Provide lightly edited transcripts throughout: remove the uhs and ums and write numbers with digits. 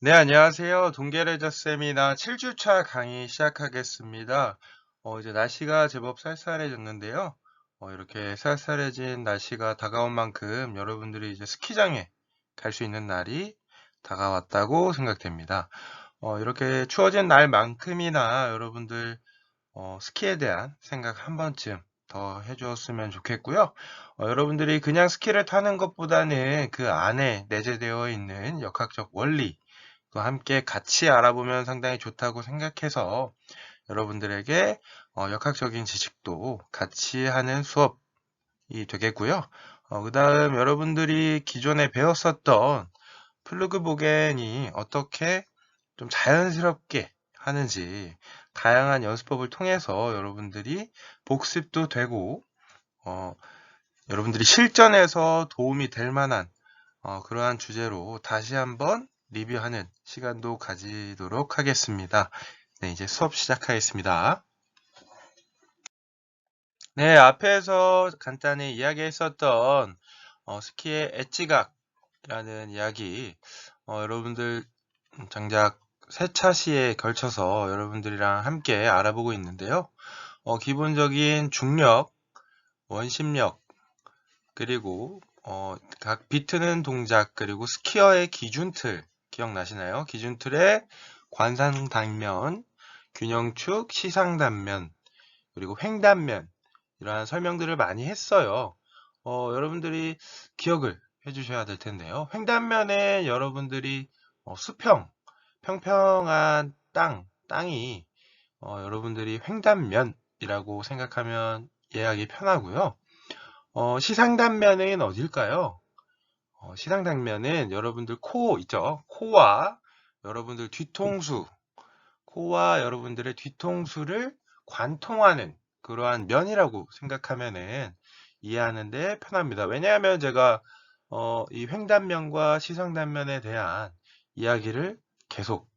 네, 안녕하세요. 동계레저 세미나 7주차 강의 시작하겠습니다. 이제 날씨가 제법 쌀쌀해졌는데요. 이렇게 쌀쌀해진 날씨가 다가온 만큼 여러분들이 이제 스키장에 갈 수 있는 날이 다가왔다고 생각됩니다. 이렇게 추워진 날만큼이나 여러분들 스키에 대한 생각 한 번쯤 더 해주었으면 좋겠고요. 여러분들이 그냥 스키를 타는 것보다는 그 안에 내재되어 있는 역학적 원리, 또 함께 같이 알아보면 상당히 좋다고 생각해서 여러분들에게 역학적인 지식도 같이 하는 수업이 되겠고요. 그 다음 여러분들이 기존에 배웠었던 플루그 보겐이 어떻게 좀 자연스럽게 하는지 다양한 연습법을 통해서 여러분들이 복습도 되고 어, 여러분들이 실전에서 도움이 될 만한 그러한 주제로 다시 한번 리뷰하는 시간도 가지도록 하겠습니다. 네, 이제 수업 시작하겠습니다. 네, 앞에서 간단히 이야기했었던 스키의 엣지각이라는 이야기, 여러분들 장작 세 차시에 걸쳐서 여러분들이랑 함께 알아보고 있는데요. 기본적인 중력, 원심력, 그리고 각 비트는 동작, 그리고 스키어의 기준틀 기억나시나요? 기준틀의 관상단면, 균형축, 시상단면, 그리고 횡단면, 이러한 설명들을 많이 했어요. 여러분들이 기억을 해주셔야 될 텐데요. 횡단면에 여러분들이 수평, 평평한 땅이 여러분들이 횡단면이라고 생각하면 이해하기 편하고요. 시상단면은 어딜까요? 시상단면은 여러분들 코 있죠? 코와 여러분들 뒤통수, 코와 여러분들의 뒤통수를 관통하는 그러한 면이라고 생각하면은 이해하는데 편합니다. 왜냐하면 제가 이 횡단면과 시상단면에 대한 이야기를 계속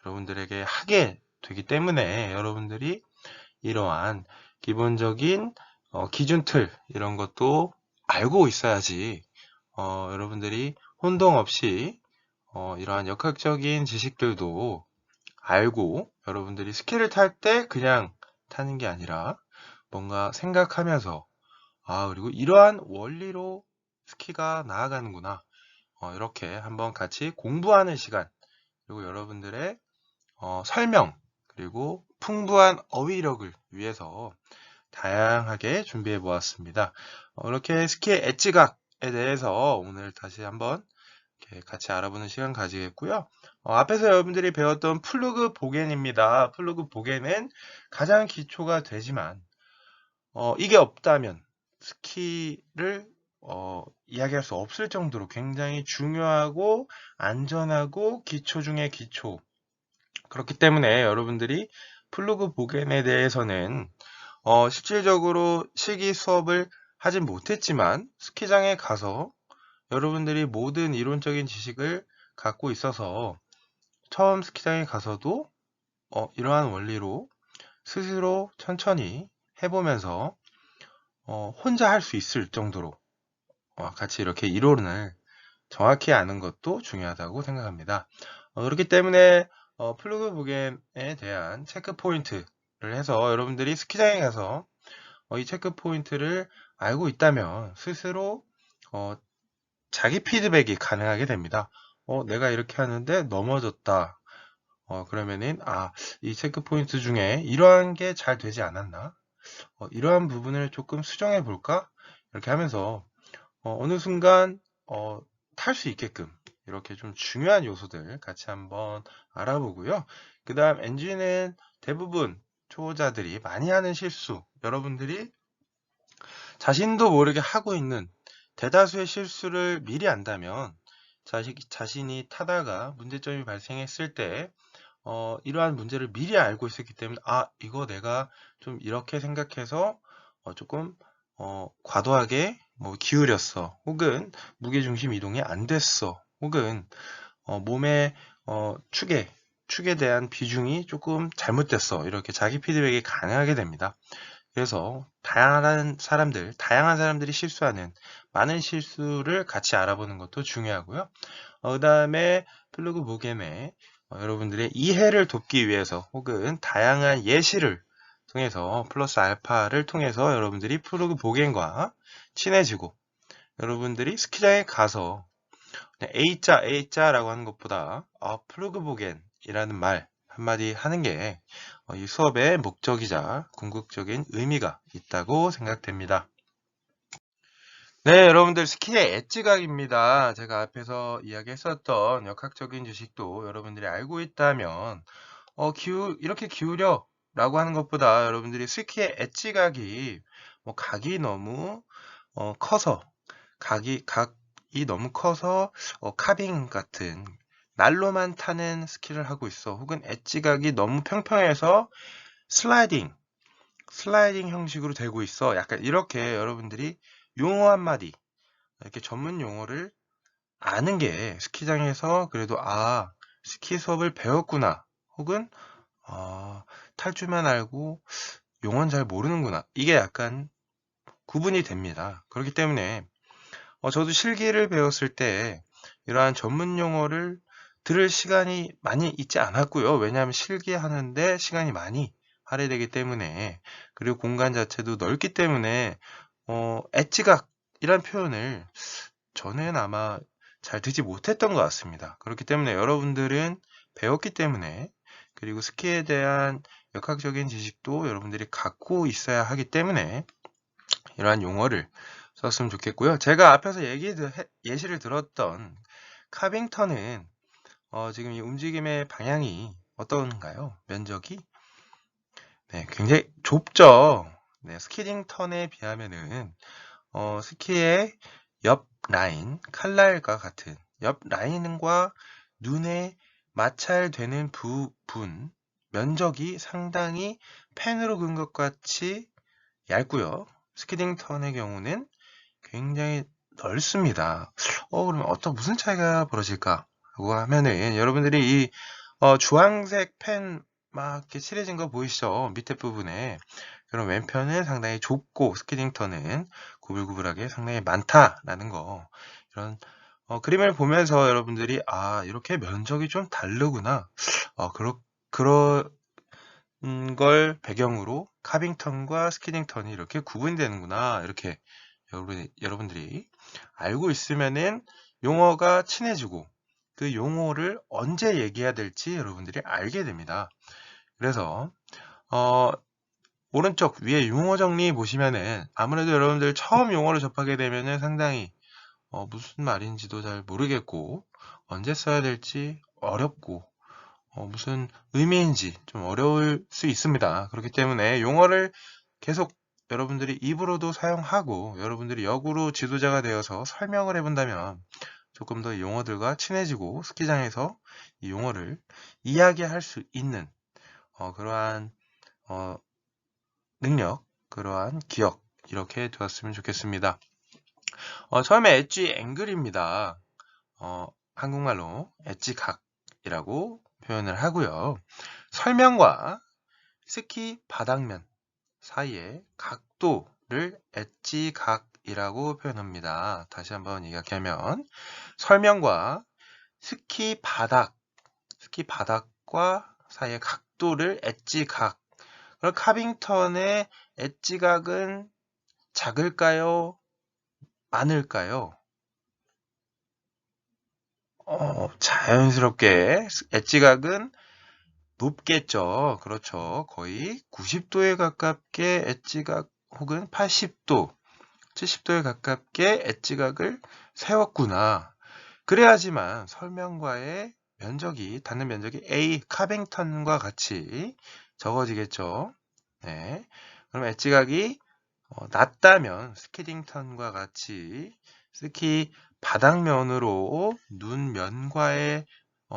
여러분들에게 하게 되기 때문에 여러분들이 이러한 기본적인 기준틀 이런 것도 알고 있어야지 여러분들이 혼동 없이 이러한 역학적인 지식들도 알고 여러분들이 스키를 탈 때 그냥 타는 게 아니라 뭔가 생각하면서 그리고 이러한 원리로 스키가 나아가는구나 이렇게 한번 같이 공부하는 시간, 그리고 여러분들의 설명, 그리고 풍부한 어휘력을 위해서 다양하게 준비해 보았습니다. 이렇게 스키의 엣지각에 대해서 오늘 다시 한번 이렇게 같이 알아보는 시간 가지겠고요. 앞에서 여러분들이 배웠던 플루그 보겐입니다. 플루그 보겐은 가장 기초가 되지만 이게 없다면 스키를 이야기할 수 없을 정도로 굉장히 중요하고 안전하고 기초 중의 기초. 그렇기 때문에 여러분들이 플루그 보겐에 대해서는 실질적으로 실기 수업을 하진 못했지만 스키장에 가서 여러분들이 모든 이론적인 지식을 갖고 있어서 처음 스키장에 가서도 이러한 원리로 스스로 천천히 해보면서 혼자 할 수 있을 정도로 같이 이렇게 이론을 정확히 아는 것도 중요하다고 생각합니다. 그렇기 때문에 플루그 보겐에 대한 체크 포인트를 해서 여러분들이 스키장에 가서 이 체크 포인트를 알고 있다면 스스로 자기 피드백이 가능하게 됩니다. 내가 이렇게 하는데 넘어졌다. 그러면은 이 체크 포인트 중에 이러한 게 잘 되지 않았나? 이러한 부분을 조금 수정해 볼까? 이렇게 하면서 어느 순간 탈 수 있게끔 이렇게 좀 중요한 요소들 같이 한번 알아보고요. 그 다음 엔진은 대부분 초보자들이 많이 하는 실수, 여러분들이 자신도 모르게 하고 있는 대다수의 실수를 미리 안다면 자신이 타다가 문제점이 발생했을 때 이러한 문제를 미리 알고 있었기 때문에 이거 내가 좀 이렇게 생각해서 조금 과도하게 기울였어, 혹은 무게중심 이동이 안 됐어, 혹은 몸의 축에 대한 비중이 조금 잘못됐어, 이렇게 자기 피드백이 가능하게 됩니다. 그래서 다양한 사람들이 실수하는 많은 실수를 같이 알아보는 것도 중요하고요. 그 다음에 플러그 보겐의 여러분들의 이해를 돕기 위해서 혹은 다양한 예시를 통해서 플러스 알파를 통해서 여러분들이 플러그 보겐과 친해지고 여러분들이 스키장에 가서 A자라고 하는 것보다 플러그 보겐이라는 말 한마디 하는 게 이 수업의 목적이자 궁극적인 의미가 있다고 생각됩니다. 네, 여러분들 스키의 엣지각입니다. 제가 앞에서 이야기했었던 역학적인 지식도 여러분들이 알고 있다면 이렇게 기울여 라고 하는 것보다 여러분들이 스키의 엣지각이 각이 너무 커서 각이 너무 커서 카빙 같은 날로만 타는 스키를 하고 있어. 혹은 엣지각이 너무 평평해서 슬라이딩 형식으로 되고 있어. 약간 이렇게 여러분들이 용어 한마디, 이렇게 전문 용어를 아는 게 스키장에서 그래도 스키 수업을 배웠구나. 혹은 탈 줄만 알고 용어는 잘 모르는구나. 이게 약간 구분이 됩니다. 그렇기 때문에 저도 실기를 배웠을 때 이러한 전문 용어를 들을 시간이 많이 있지 않았고요. 왜냐하면 실기하는데 시간이 많이 할애되기 때문에, 그리고 공간 자체도 넓기 때문에 엣지각이란 표현을 저는 아마 잘 듣지 못했던 것 같습니다. 그렇기 때문에 여러분들은 배웠기 때문에, 그리고 스키에 대한 역학적인 지식도 여러분들이 갖고 있어야 하기 때문에 이러한 용어를 썼으면 좋겠고요. 제가 앞에서 예시를 들었던 카빙턴은 지금 이 움직임의 방향이 어떤가요? 면적이 굉장히 좁죠. 스키딩 턴에 비하면은 스키의 옆 라인, 칼날과 같은 옆 라인과 눈에 마찰되는 부분 면적이 상당히 펜으로 그은 것 같이 얇고요. 스키딩 턴의 경우는 굉장히 넓습니다. 그러면 무슨 차이가 벌어질까? 라고 하면은 여러분들이 이 주황색 펜 막 이렇게 칠해진 거 보이시죠? 밑에 부분에. 그럼 왼편은 상당히 좁고 스키딩 턴은 구불구불하게 상당히 많다라는 거. 이런 그림을 보면서 여러분들이 이렇게 면적이 좀 다르구나. 그런 걸 배경으로 카빙턴과 스키딩턴이 이렇게 구분되는구나. 이렇게 여러분들이 알고 있으면은 용어가 친해지고 그 용어를 언제 얘기해야 될지 여러분들이 알게 됩니다. 그래서 오른쪽 위에 용어 정리 보시면은 아무래도 여러분들 처음 용어를 접하게 되면은 상당히 무슨 말인지도 잘 모르겠고 언제 써야 될지 어렵고 무슨 의미인지 좀 어려울 수 있습니다. 그렇기 때문에 용어를 계속 여러분들이 입으로도 사용하고 여러분들이 역으로 지도자가 되어서 설명을 해본다면 조금 더 용어들과 친해지고 스키장에서 이 용어를 이야기할 수 있는 그러한 능력, 그러한 기억 이렇게 되었으면 좋겠습니다. 처음에 엣지 앵글입니다. 한국말로 엣지 각이라고 표현을 하고요. 설명과 스키 바닥면 사이의 각도를 엣지 각이라고 표현합니다. 다시 한번 이야기하면 설명과 스키 바닥과 사이의 각도를 엣지 각. 그럼 카빙턴의 엣지 각은 작을까요? 많을까요? 자연스럽게 엣지 각은 높겠죠. 그렇죠. 거의 90도에 가깝게 엣지각 혹은 80도, 70도에 가깝게 엣지각을 세웠구나. 그래야지만 설명과의 닿는 면적이 A 카빙턴과 같이 적어지겠죠. 네. 그럼 엣지각이 낮다면 스키딩턴과 같이 스키 바닥면으로 눈 면과의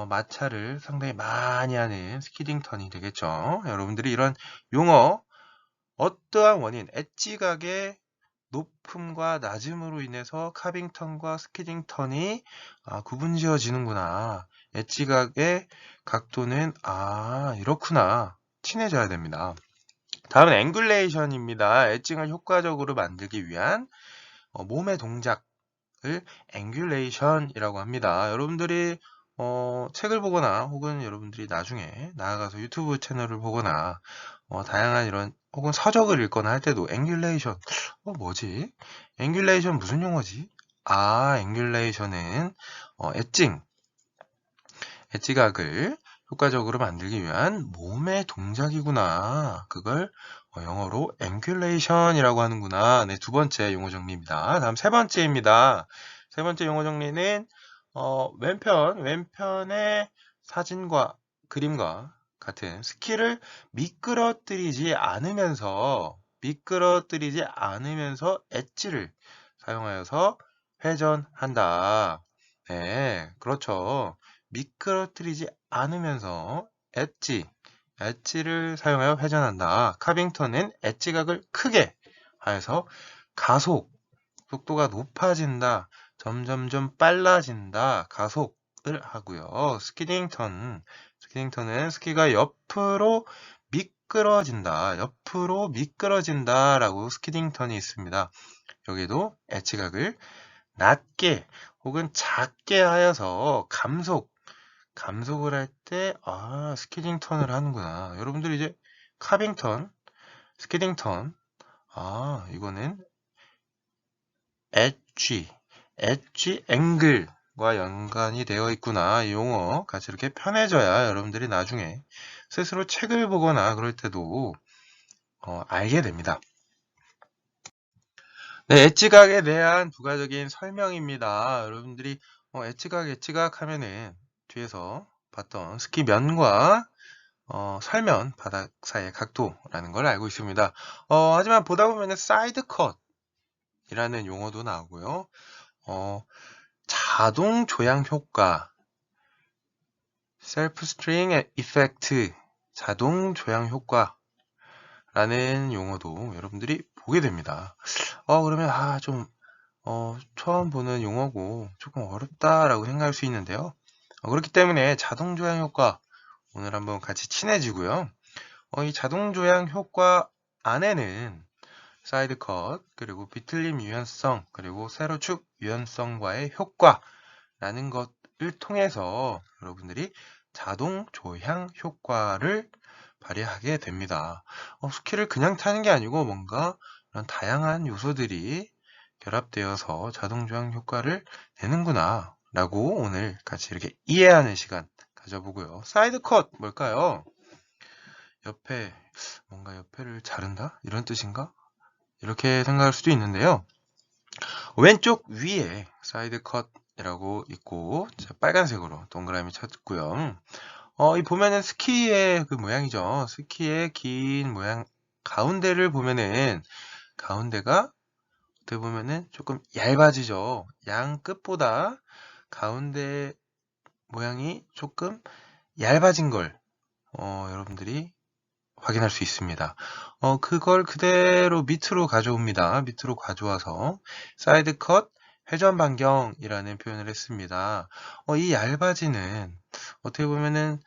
마찰을 상당히 많이 하는 스키딩턴이 되겠죠. 여러분들이 이런 용어, 어떠한 원인, 엣지각의 높음과 낮음으로 인해서 카빙턴과 스키딩턴이 구분지어지는구나. 엣지각의 각도는 이렇구나. 친해져야 됩니다. 다음은 앵귤레이션입니다. 엣징을 효과적으로 만들기 위한 몸의 동작을 앵귤레이션이라고 합니다. 여러분들이 책을 보거나 혹은 여러분들이 나중에 나아가서 유튜브 채널을 보거나 다양한 이런 혹은 서적을 읽거나 할 때도 앵귤레이션 뭐지? 앵귤레이션 무슨 용어지? 앵귤레이션은 엣징, 엣지각을 효과적으로 만들기 위한 몸의 동작이구나. 그걸 영어로 앵귤레이션이라고 하는구나. 네, 두 번째 용어 정리입니다. 다음 세 번째입니다. 세 번째 용어 정리는 왼편의 사진과 그림과 같은 스키를 미끄러뜨리지 않으면서 엣지를 사용하여서 회전한다. 네, 그렇죠. 미끄러뜨리지 않으면서 엣지를 사용하여 회전한다. 카빙턴은 엣지각을 크게 하여서 가속, 속도가 높아진다. 점점점 빨라진다. 가속을 하고요. 스키딩턴은 스키가 옆으로 미끄러진다라고 스키딩턴이 있습니다. 여기도 엣지각을 낮게 혹은 작게 하여서 감속을 할 때, 스키딩턴을 하는구나. 여러분들 이제 카빙턴, 스키딩턴, 이거는 엣지 앵글과 연관이 되어 있구나. 이 용어 같이 이렇게 편해져야 여러분들이 나중에 스스로 책을 보거나 그럴 때도 알게 됩니다. 네, 엣지각에 대한 부가적인 설명입니다. 여러분들이 엣지각 하면은 뒤에서 봤던 스키 면과 설면 바닥 사이의 각도라는 걸 알고 있습니다. 하지만 보다 보면은 사이드 컷이라는 용어도 나오고요. 자동 조향 효과, 셀프 스트링 이펙트, 자동 조향 효과라는 용어도 여러분들이 보게 됩니다. 그러면 처음 보는 용어고 조금 어렵다라고 생각할 수 있는데요. 그렇기 때문에 자동 조향 효과 오늘 한번 같이 친해지고요. 이 자동 조향 효과 안에는 사이드 컷, 그리고 비틀림 유연성, 그리고 세로축 유연성과의 효과라는 것을 통해서 여러분들이 자동 조향 효과를 발휘하게 됩니다. 스키를 그냥 타는 게 아니고 뭔가 이런 다양한 요소들이 결합되어서 자동 조향 효과를 내는구나 라고 오늘 같이 이렇게 이해하는 시간 가져보고요. 사이드 컷 뭘까요? 옆에를 자른다? 이런 뜻인가? 이렇게 생각할 수도 있는데요. 왼쪽 위에 사이드 컷이라고 있고 빨간색으로 동그라미 쳤고요. 이 보면은 스키의 그 모양이죠. 스키의 긴 모양 가운데를 보면은 가운데가 어떻게 보면은 조금 얇아지죠. 양 끝보다 가운데 모양이 조금 얇아진 걸 여러분들이 확인할 수 있습니다. 그걸 그대로 밑으로 가져옵니다. 밑으로 가져와서 사이드 컷 회전 반경이라는 표현을 했습니다. 이 얇아지는 어떻게 보면은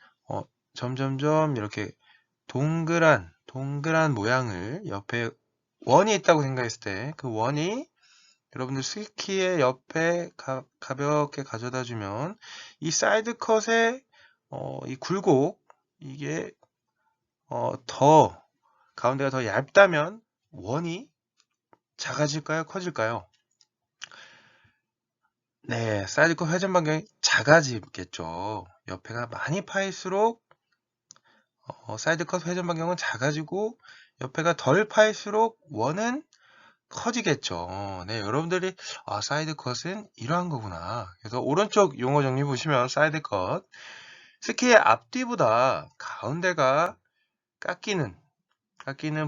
점점점 이렇게 동그란 모양을 옆에 원이 있다고 생각했을 때 그 원이 여러분들 스키의 옆에 가볍게 가져다 주면 이 사이드 컷의 이 굴곡 이게 더 가운데가 더 얇다면 원이 작아질까요? 커질까요? 네, 사이드 컷 회전 반경이 작아지겠죠. 옆에가 많이 파일수록 사이드 컷 회전 반경은 작아지고 옆에가 덜 파일수록 원은 커지겠죠. 네, 여러분들이 사이드 컷은 이러한 거구나. 그래서 오른쪽 용어 정리 보시면 사이드 컷 스키의 앞뒤보다 가운데가 깎이는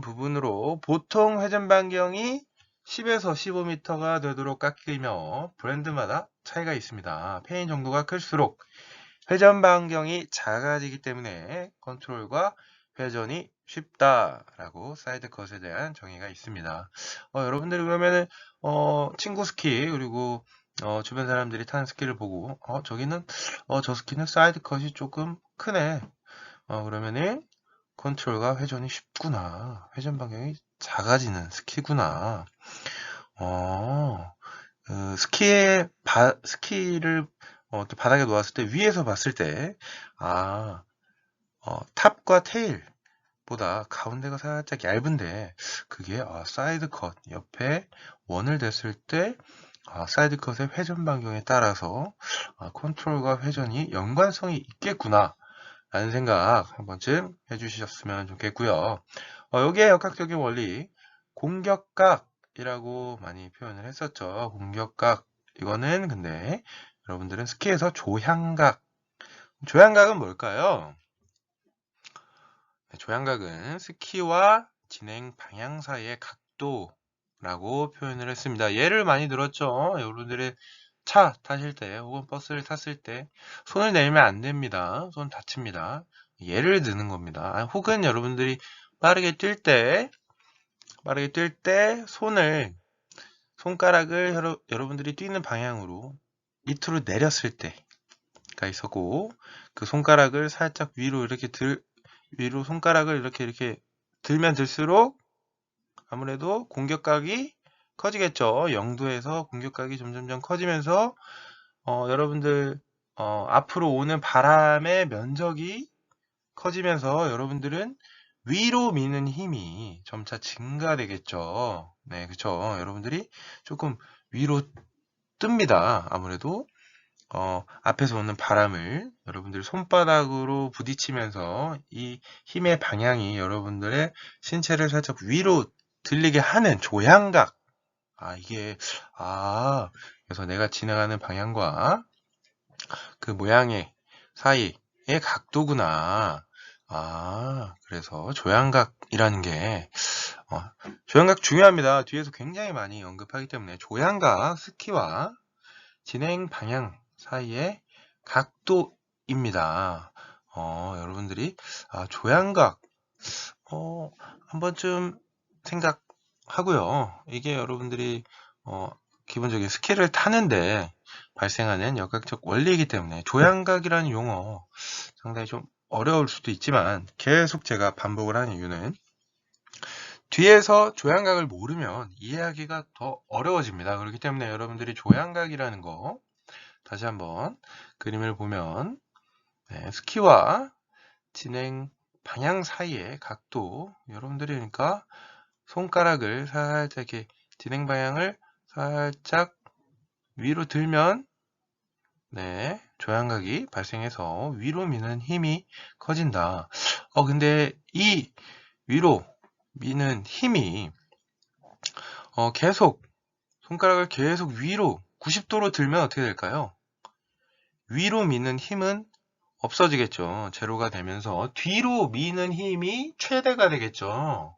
부분으로 보통 회전 반경이 10에서 15m가 되도록 깎이며 브랜드마다 차이가 있습니다. 페인 정도가 클수록 회전 반경이 작아지기 때문에 컨트롤과 회전이 쉽다라고 사이드 컷에 대한 정의가 있습니다. 여러분들이 그러면은 친구 스키 그리고 주변 사람들이 타는 스키를 보고 저기는 저 스키는 사이드 컷이 조금 크네. 그러면은 컨트롤과 회전이 쉽구나. 회전 방향이 작아지는 스키구나. 스키를 또 바닥에 놓았을 때 위에서 봤을 때 탑과 테일보다 가운데가 살짝 얇은데 그게 사이드 컷 옆에 원을 댔을 때 사이드 컷의 회전 반경에 따라서 컨트롤과 회전이 연관성이 있겠구나 라는 생각 한 번쯤 해주셨으면 좋겠고요. 여기에 역학적인 원리 공격각이라고 많이 표현을 했었죠. 공격각 이거는 근데 여러분들은 스키에서 조향각은 뭘까요? 조향각은 스키와 진행 방향 사이의 각도라고 표현을 했습니다. 예를 많이 들었죠. 여러분들의 차 타실 때 혹은 버스를 탔을 때 손을 내밀면 안 됩니다. 손 다칩니다. 예를 드는 겁니다. 혹은 여러분들이 빠르게 뛸 때 손가락을 여러분들이 뛰는 방향으로 밑으로 내렸을 때가 있었고 그 손가락을 살짝 위로 손가락을 이렇게 들면 들수록 아무래도 공격각이 커지겠죠. 0도에서 공격각이 점점점 커지면서 여러분들 앞으로 오는 바람의 면적이 커지면서 여러분들은 위로 미는 힘이 점차 증가되겠죠. 네, 그쵸. 여러분들이 조금 위로 뜹니다. 아무래도 앞에서 오는 바람을 여러분들 손바닥으로 부딪히면서 이 힘의 방향이 여러분들의 신체를 살짝 위로 들리게 하는 조향각. 그래서 내가 지나가는 방향과 그 모양의 사이의 각도구나. 그래서 조향각이라는 게, 조향각 중요합니다. 뒤에서 굉장히 많이 언급하기 때문에 조향각, 스키와 진행 방향 사이의 각도입니다. 여러분들이 조향각 한 번쯤 생각하고요. 이게 여러분들이 기본적인 스키를 타는데 발생하는 역학적 원리이기 때문에 조향각이라는 용어 상당히 좀 어려울 수도 있지만 계속 제가 반복을 하는 이유는 뒤에서 조향각을 모르면 이해하기가 더 어려워집니다. 그렇기 때문에 여러분들이 조향각이라는 거 다시 한번 그림을 보면 스키와 진행 방향 사이의 각도 여러분들이 그러니까 손가락을 살짝 이렇게 진행 방향을 살짝 위로 들면 조향각이 발생해서 위로 미는 힘이 커진다. 근데 이 위로 미는 힘이 손가락을 계속 위로 90도로 들면 어떻게 될까요? 위로 미는 힘은 없어지겠죠. 제로가 되면서 뒤로 미는 힘이 최대가 되겠죠.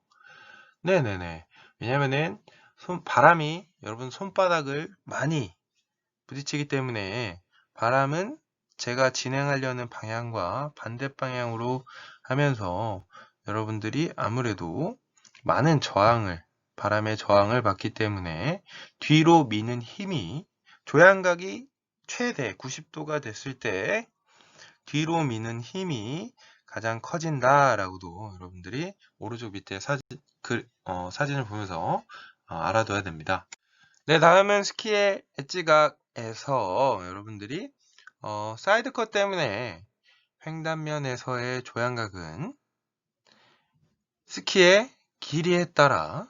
네네네. 왜냐면은 바람이 여러분 손바닥을 많이 부딪히기 때문에 바람은 제가 진행하려는 방향과 반대 방향으로 하면서 여러분들이 아무래도 많은 바람의 저항을 받기 때문에 뒤로 미는 힘이 조향각이 최대 90도가 됐을 때 뒤로 미는 힘이 가장 커진다라고도 여러분들이 오른쪽 밑에 사진을 보면서 알아둬야 됩니다. 네, 다음은 스키의 엣지각에서 여러분들이 사이드 컷 때문에 횡단면에서의 조향각은 스키의 길이에 따라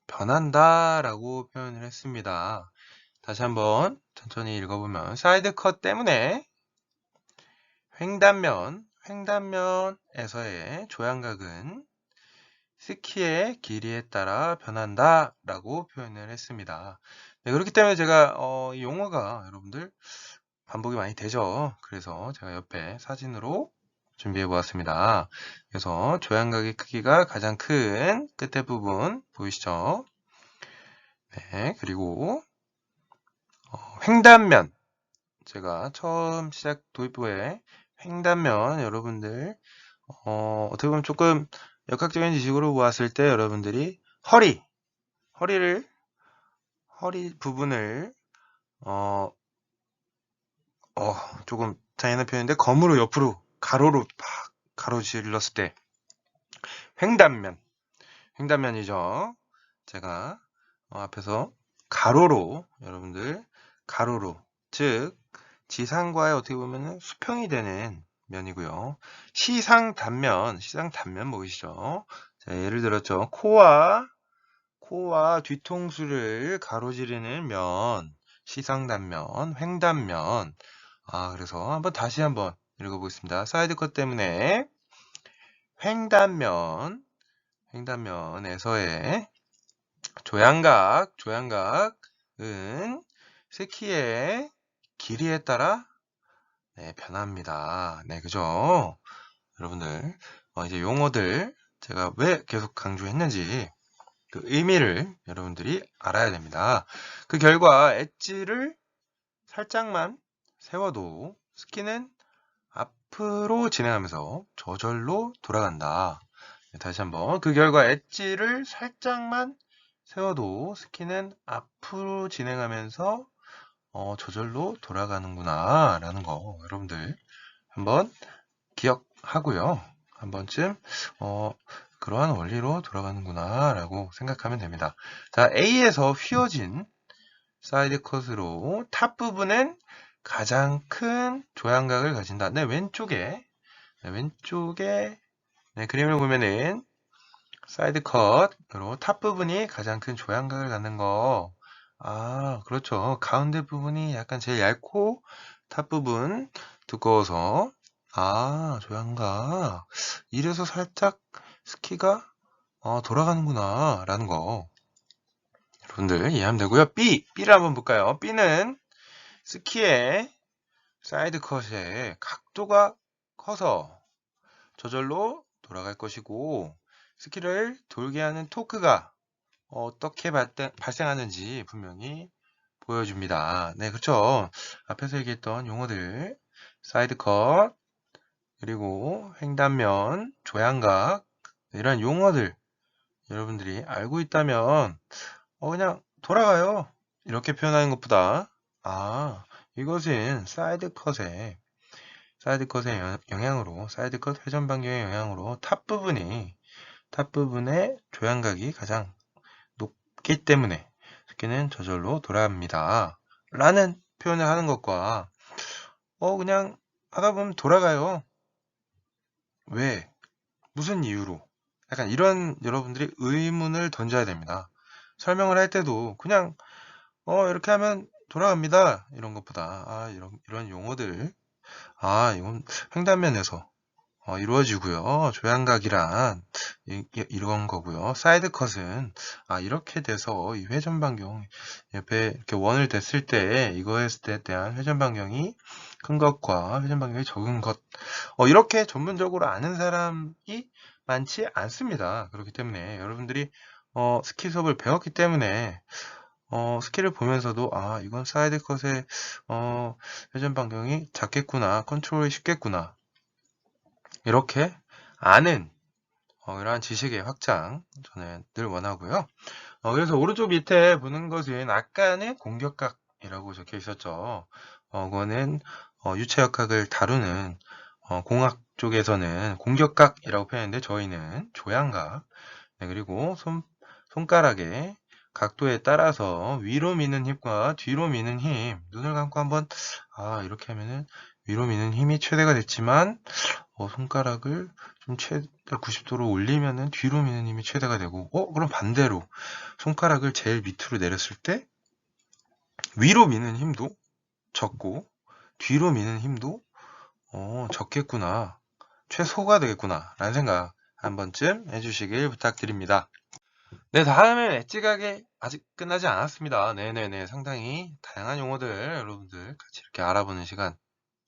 변한다라고 표현을 했습니다. 다시 한번 천천히 읽어보면 사이드 컷 때문에 횡단면에서의 조향각은 스키의 길이에 따라 변한다 라고 표현을 했습니다. 네, 그렇기 때문에 제가 이 용어가 여러분들 반복이 많이 되죠. 그래서 제가 옆에 사진으로 준비해 보았습니다. 그래서 조향각의 크기가 가장 큰 끝에 부분 보이시죠? 네, 그리고 횡단면 제가 처음 시작 도입부에 횡단면 여러분들 어떻게 보면 조금 역학적인 지식으로 보았을 때 여러분들이 허리 부분을 조금 잔인한 표현인데 검으로 옆으로 가로로 팍 가로질렀을 때 횡단면. 횡단면이죠. 제가 앞에서 가로로 여러분들 가로로 즉 지상과의 어떻게 보면은 수평이 되는 면이고요. 시상단면 보이시죠? 자, 예를 들었죠. 코와 뒤통수를 가로지르는 면, 시상단면, 횡단면. 그래서 다시 한번 읽어보겠습니다. 사이드 컷 때문에 횡단면에서의 조향각은 스키의 길이에 따라 변합니다. 네, 그죠? 여러분들, 이제 용어들 제가 왜 계속 강조했는지 그 의미를 여러분들이 알아야 됩니다. 그 결과 엣지를 살짝만 세워도 스키는 앞으로 진행하면서 저절로 돌아간다. 다시 한번 그 결과 엣지를 살짝만 세워도 스키는 앞으로 진행하면서 저절로 돌아가는구나 라는 거 여러분들 한번 기억하고요. 한 번쯤 그러한 원리로 돌아가는구나 라고 생각하면 됩니다. 자, A에서 휘어진 사이드 컷으로 탑 부분은 가장 큰 조향각을 가진다. 네, 왼쪽에 그림을 보면은 사이드 컷으로 탑 부분이 가장 큰 조향각을 갖는 거. 그렇죠. 가운데 부분이 약간 제일 얇고 탑 부분 두꺼워서 조향각. 이래서 살짝 스키가 돌아가는구나 라는 거 여러분들 이해하면 되고요. B를 한번 볼까요? B는 스키의 사이드 컷의 각도가 커서 저절로 돌아갈 것이고 스키를 돌게 하는 토크가 어떻게 발생하는지 분명히 보여줍니다. 네, 그렇죠. 앞에서 얘기했던 용어들 사이드 컷 그리고 횡단면, 조향각 이런 용어들 여러분들이 알고 있다면 그냥 돌아가요. 이렇게 표현하는 것보다 이것은 사이드 컷의 영향으로 사이드 컷 회전 반경의 영향으로 탑 부분의 조향각이 가장 높기 때문에 스키는 저절로 돌아갑니다. 라는 표현을 하는 것과 그냥 하다 보면 돌아가요. 왜? 무슨 이유로? 약간 이런 여러분들이 의문을 던져야 됩니다. 설명을 할 때도 그냥 이렇게 하면 돌아갑니다. 이런 것보다 이런 용어들 이건 횡단면에서 이루어지고요. 조향각이란 이런 거고요. 사이드 컷은 이렇게 돼서 이 회전 반경 옆에 이렇게 원을 댔을 때 이거에 대한 회전 반경이 큰 것과 회전 반경이 적은 것 이렇게 전문적으로 아는 사람이 많지 않습니다. 그렇기 때문에 여러분들이 스키 수업을 배웠기 때문에 스키를 보면서도 이건 사이드 컷의 회전 반경이 작겠구나, 컨트롤이 쉽겠구나 이렇게 아는 이러한 지식의 확장 저는 늘 원하고요. 그래서 오른쪽 밑에 보는 것은 아까는 공격각이라고 적혀 있었죠. 그거는 유체역학을 다루는 공학 쪽에서는 공격각이라고 표현했는데 저희는 조향각 그리고 손가락의 각도에 따라서 위로 미는 힘과 뒤로 미는 힘 눈을 감고 한번 이렇게 하면은 위로 미는 힘이 최대가 됐지만 손가락을 좀 최대 90도로 올리면은 뒤로 미는 힘이 최대가 되고 그럼 반대로 손가락을 제일 밑으로 내렸을 때 위로 미는 힘도 적고 뒤로 미는 힘도 적겠구나 최소가 되겠구나 라는 생각 한 번쯤 해주시길 부탁드립니다. 네, 다음은 엣지각이 아직 끝나지 않았습니다. 네네네 상당히 다양한 용어들 여러분들 같이 이렇게 알아보는 시간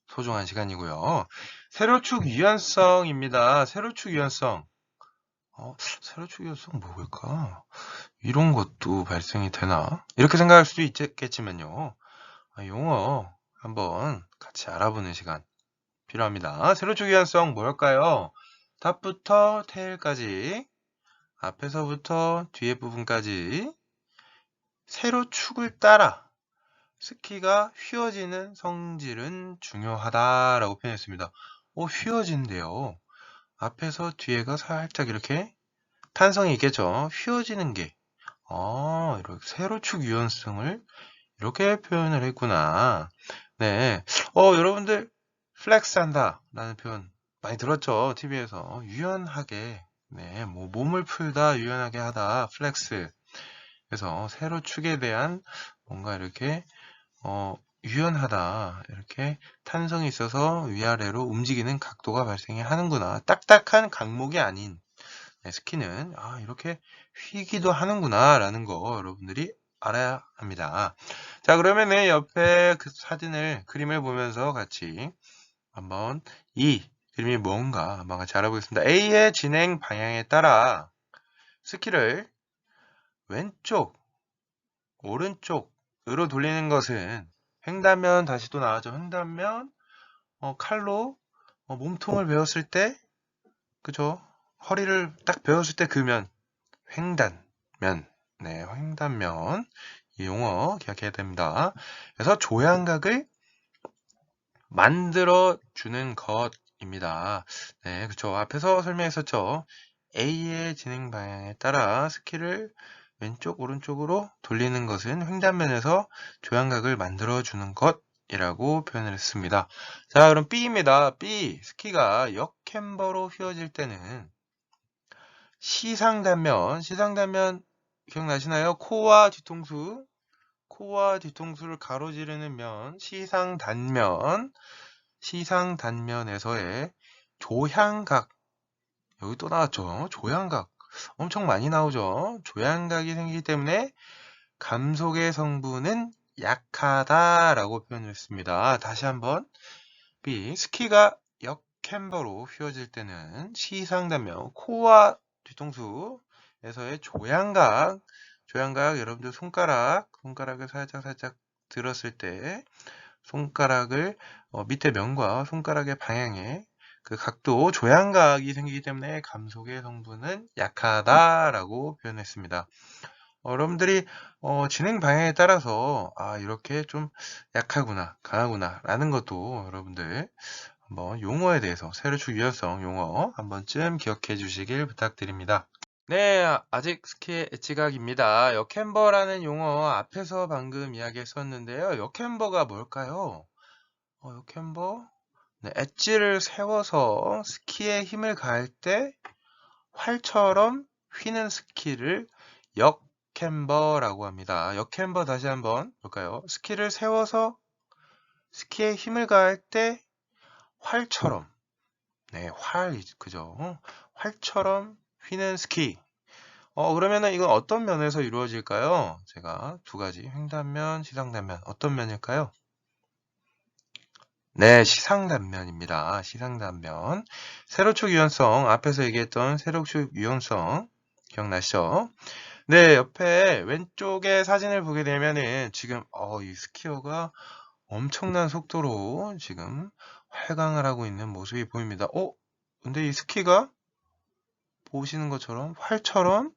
소중한 시간이고요. 세로축 유연성입니다. 세로축 유연성. 세로축 유연성 뭐일까? 이런 것도 발생이 되나? 이렇게 생각할 수도 있겠지만요. 용어 한번 같이 알아보는 시간 필요합니다. 세로축 유연성 뭘까요? 탑부터 테일까지, 앞에서부터 뒤에 부분까지 세로축을 따라 스키가 휘어지는 성질은 중요하다라고 표현했습니다. 휘어진대요. 앞에서 뒤에가 살짝 이렇게 탄성이 있겠죠. 휘어지는 게. 이렇게 세로축 유연성을 이렇게 표현을 했구나. 네. 여러분들 플렉스 한다 라는 표현 많이 들었죠. TV에서. 유연하게. 네. 뭐 몸을 풀다, 유연하게 하다, 플렉스. 그래서 세로축에 대한 뭔가 이렇게 유연하다. 이렇게 탄성이 있어서 위아래로 움직이는 각도가 발생이 하는구나. 딱딱한 강목이 아닌 스키는 이렇게 휘기도 하는구나 라는 거 여러분들이 알아야 합니다. 자, 그러면은 옆에 그 사진을, 그림을 보면서 같이 한번 이 그림이 뭔가 한번 같이 알아보겠습니다. A의 진행 방향에 따라 스키를 왼쪽, 오른쪽으로 돌리는 것은 횡단면, 다시 또 나와죠. 횡단면, 칼로 몸통을 베었을 때, 그죠? 허리를 딱 베었을 때 그 면, 횡단면. 네, 횡단면. 이 용어 기억해야 됩니다. 그래서 조향각을 만들어 주는 것입니다. 네, 그쵸. 앞에서 설명했었죠. A의 진행 방향에 따라 스키를 왼쪽, 오른쪽으로 돌리는 것은 횡단면에서 조향각을 만들어 주는 것이라고 표현을 했습니다. 자, 그럼 B입니다. B. 스키가 역캠버로 휘어질 때는 시상단면 기억나시나요? 코와 뒤통수를 가로지르는 면, 시상단면에서의 조향각, 여기 또 나왔죠. 조향각. 엄청 많이 나오죠. 조향각이 생기기 때문에 감속의 성분은 약하다라고 표현했습니다. 다시 한번. B. 스키가 역캠버로 휘어질 때는 시상단면, 코와 뒤통수에서의 조향각 여러분들 손가락을 살짝 들었을 때 손가락을 밑에 면과 손가락의 방향에 그 각도 조향각이 생기기 때문에 감속의 성분은 약하다라고 표현했습니다. 여러분들이 진행 방향에 따라서 이렇게 좀 약하구나, 강하구나 라는 것도 여러분들 한번 용어에 대해서 세로축 유연성 용어 한 번쯤 기억해 주시길 부탁드립니다. 네, 아직 스키의 엣지각입니다. 역캠버라는 용어 앞에서 방금 이야기했었는데요. 역캠버가 뭘까요? 역캠버? 네, 엣지를 세워서 스키에 힘을 가할 때 활처럼 휘는 스키를 역캠버라고 합니다. 역캠버 다시 한번 볼까요? 스키를 세워서 스키에 힘을 가할 때 활처럼, 네, 그죠? 활처럼 휘는 스키. 그러면은 이건 어떤 면에서 이루어질까요? 제가 두 가지, 횡단면, 시상단면. 어떤 면일까요? 네, 시상단면입니다. 시상단면. 세로축 유연성, 앞에서 얘기했던 세로축 유연성, 기억나시죠? 네, 옆에 왼쪽에 사진을 보게 되면은 지금, 이 스키어가 엄청난 속도로 지금 활강을 하고 있는 모습이 보입니다. 근데 이 스키가 보시는 것처럼 활처럼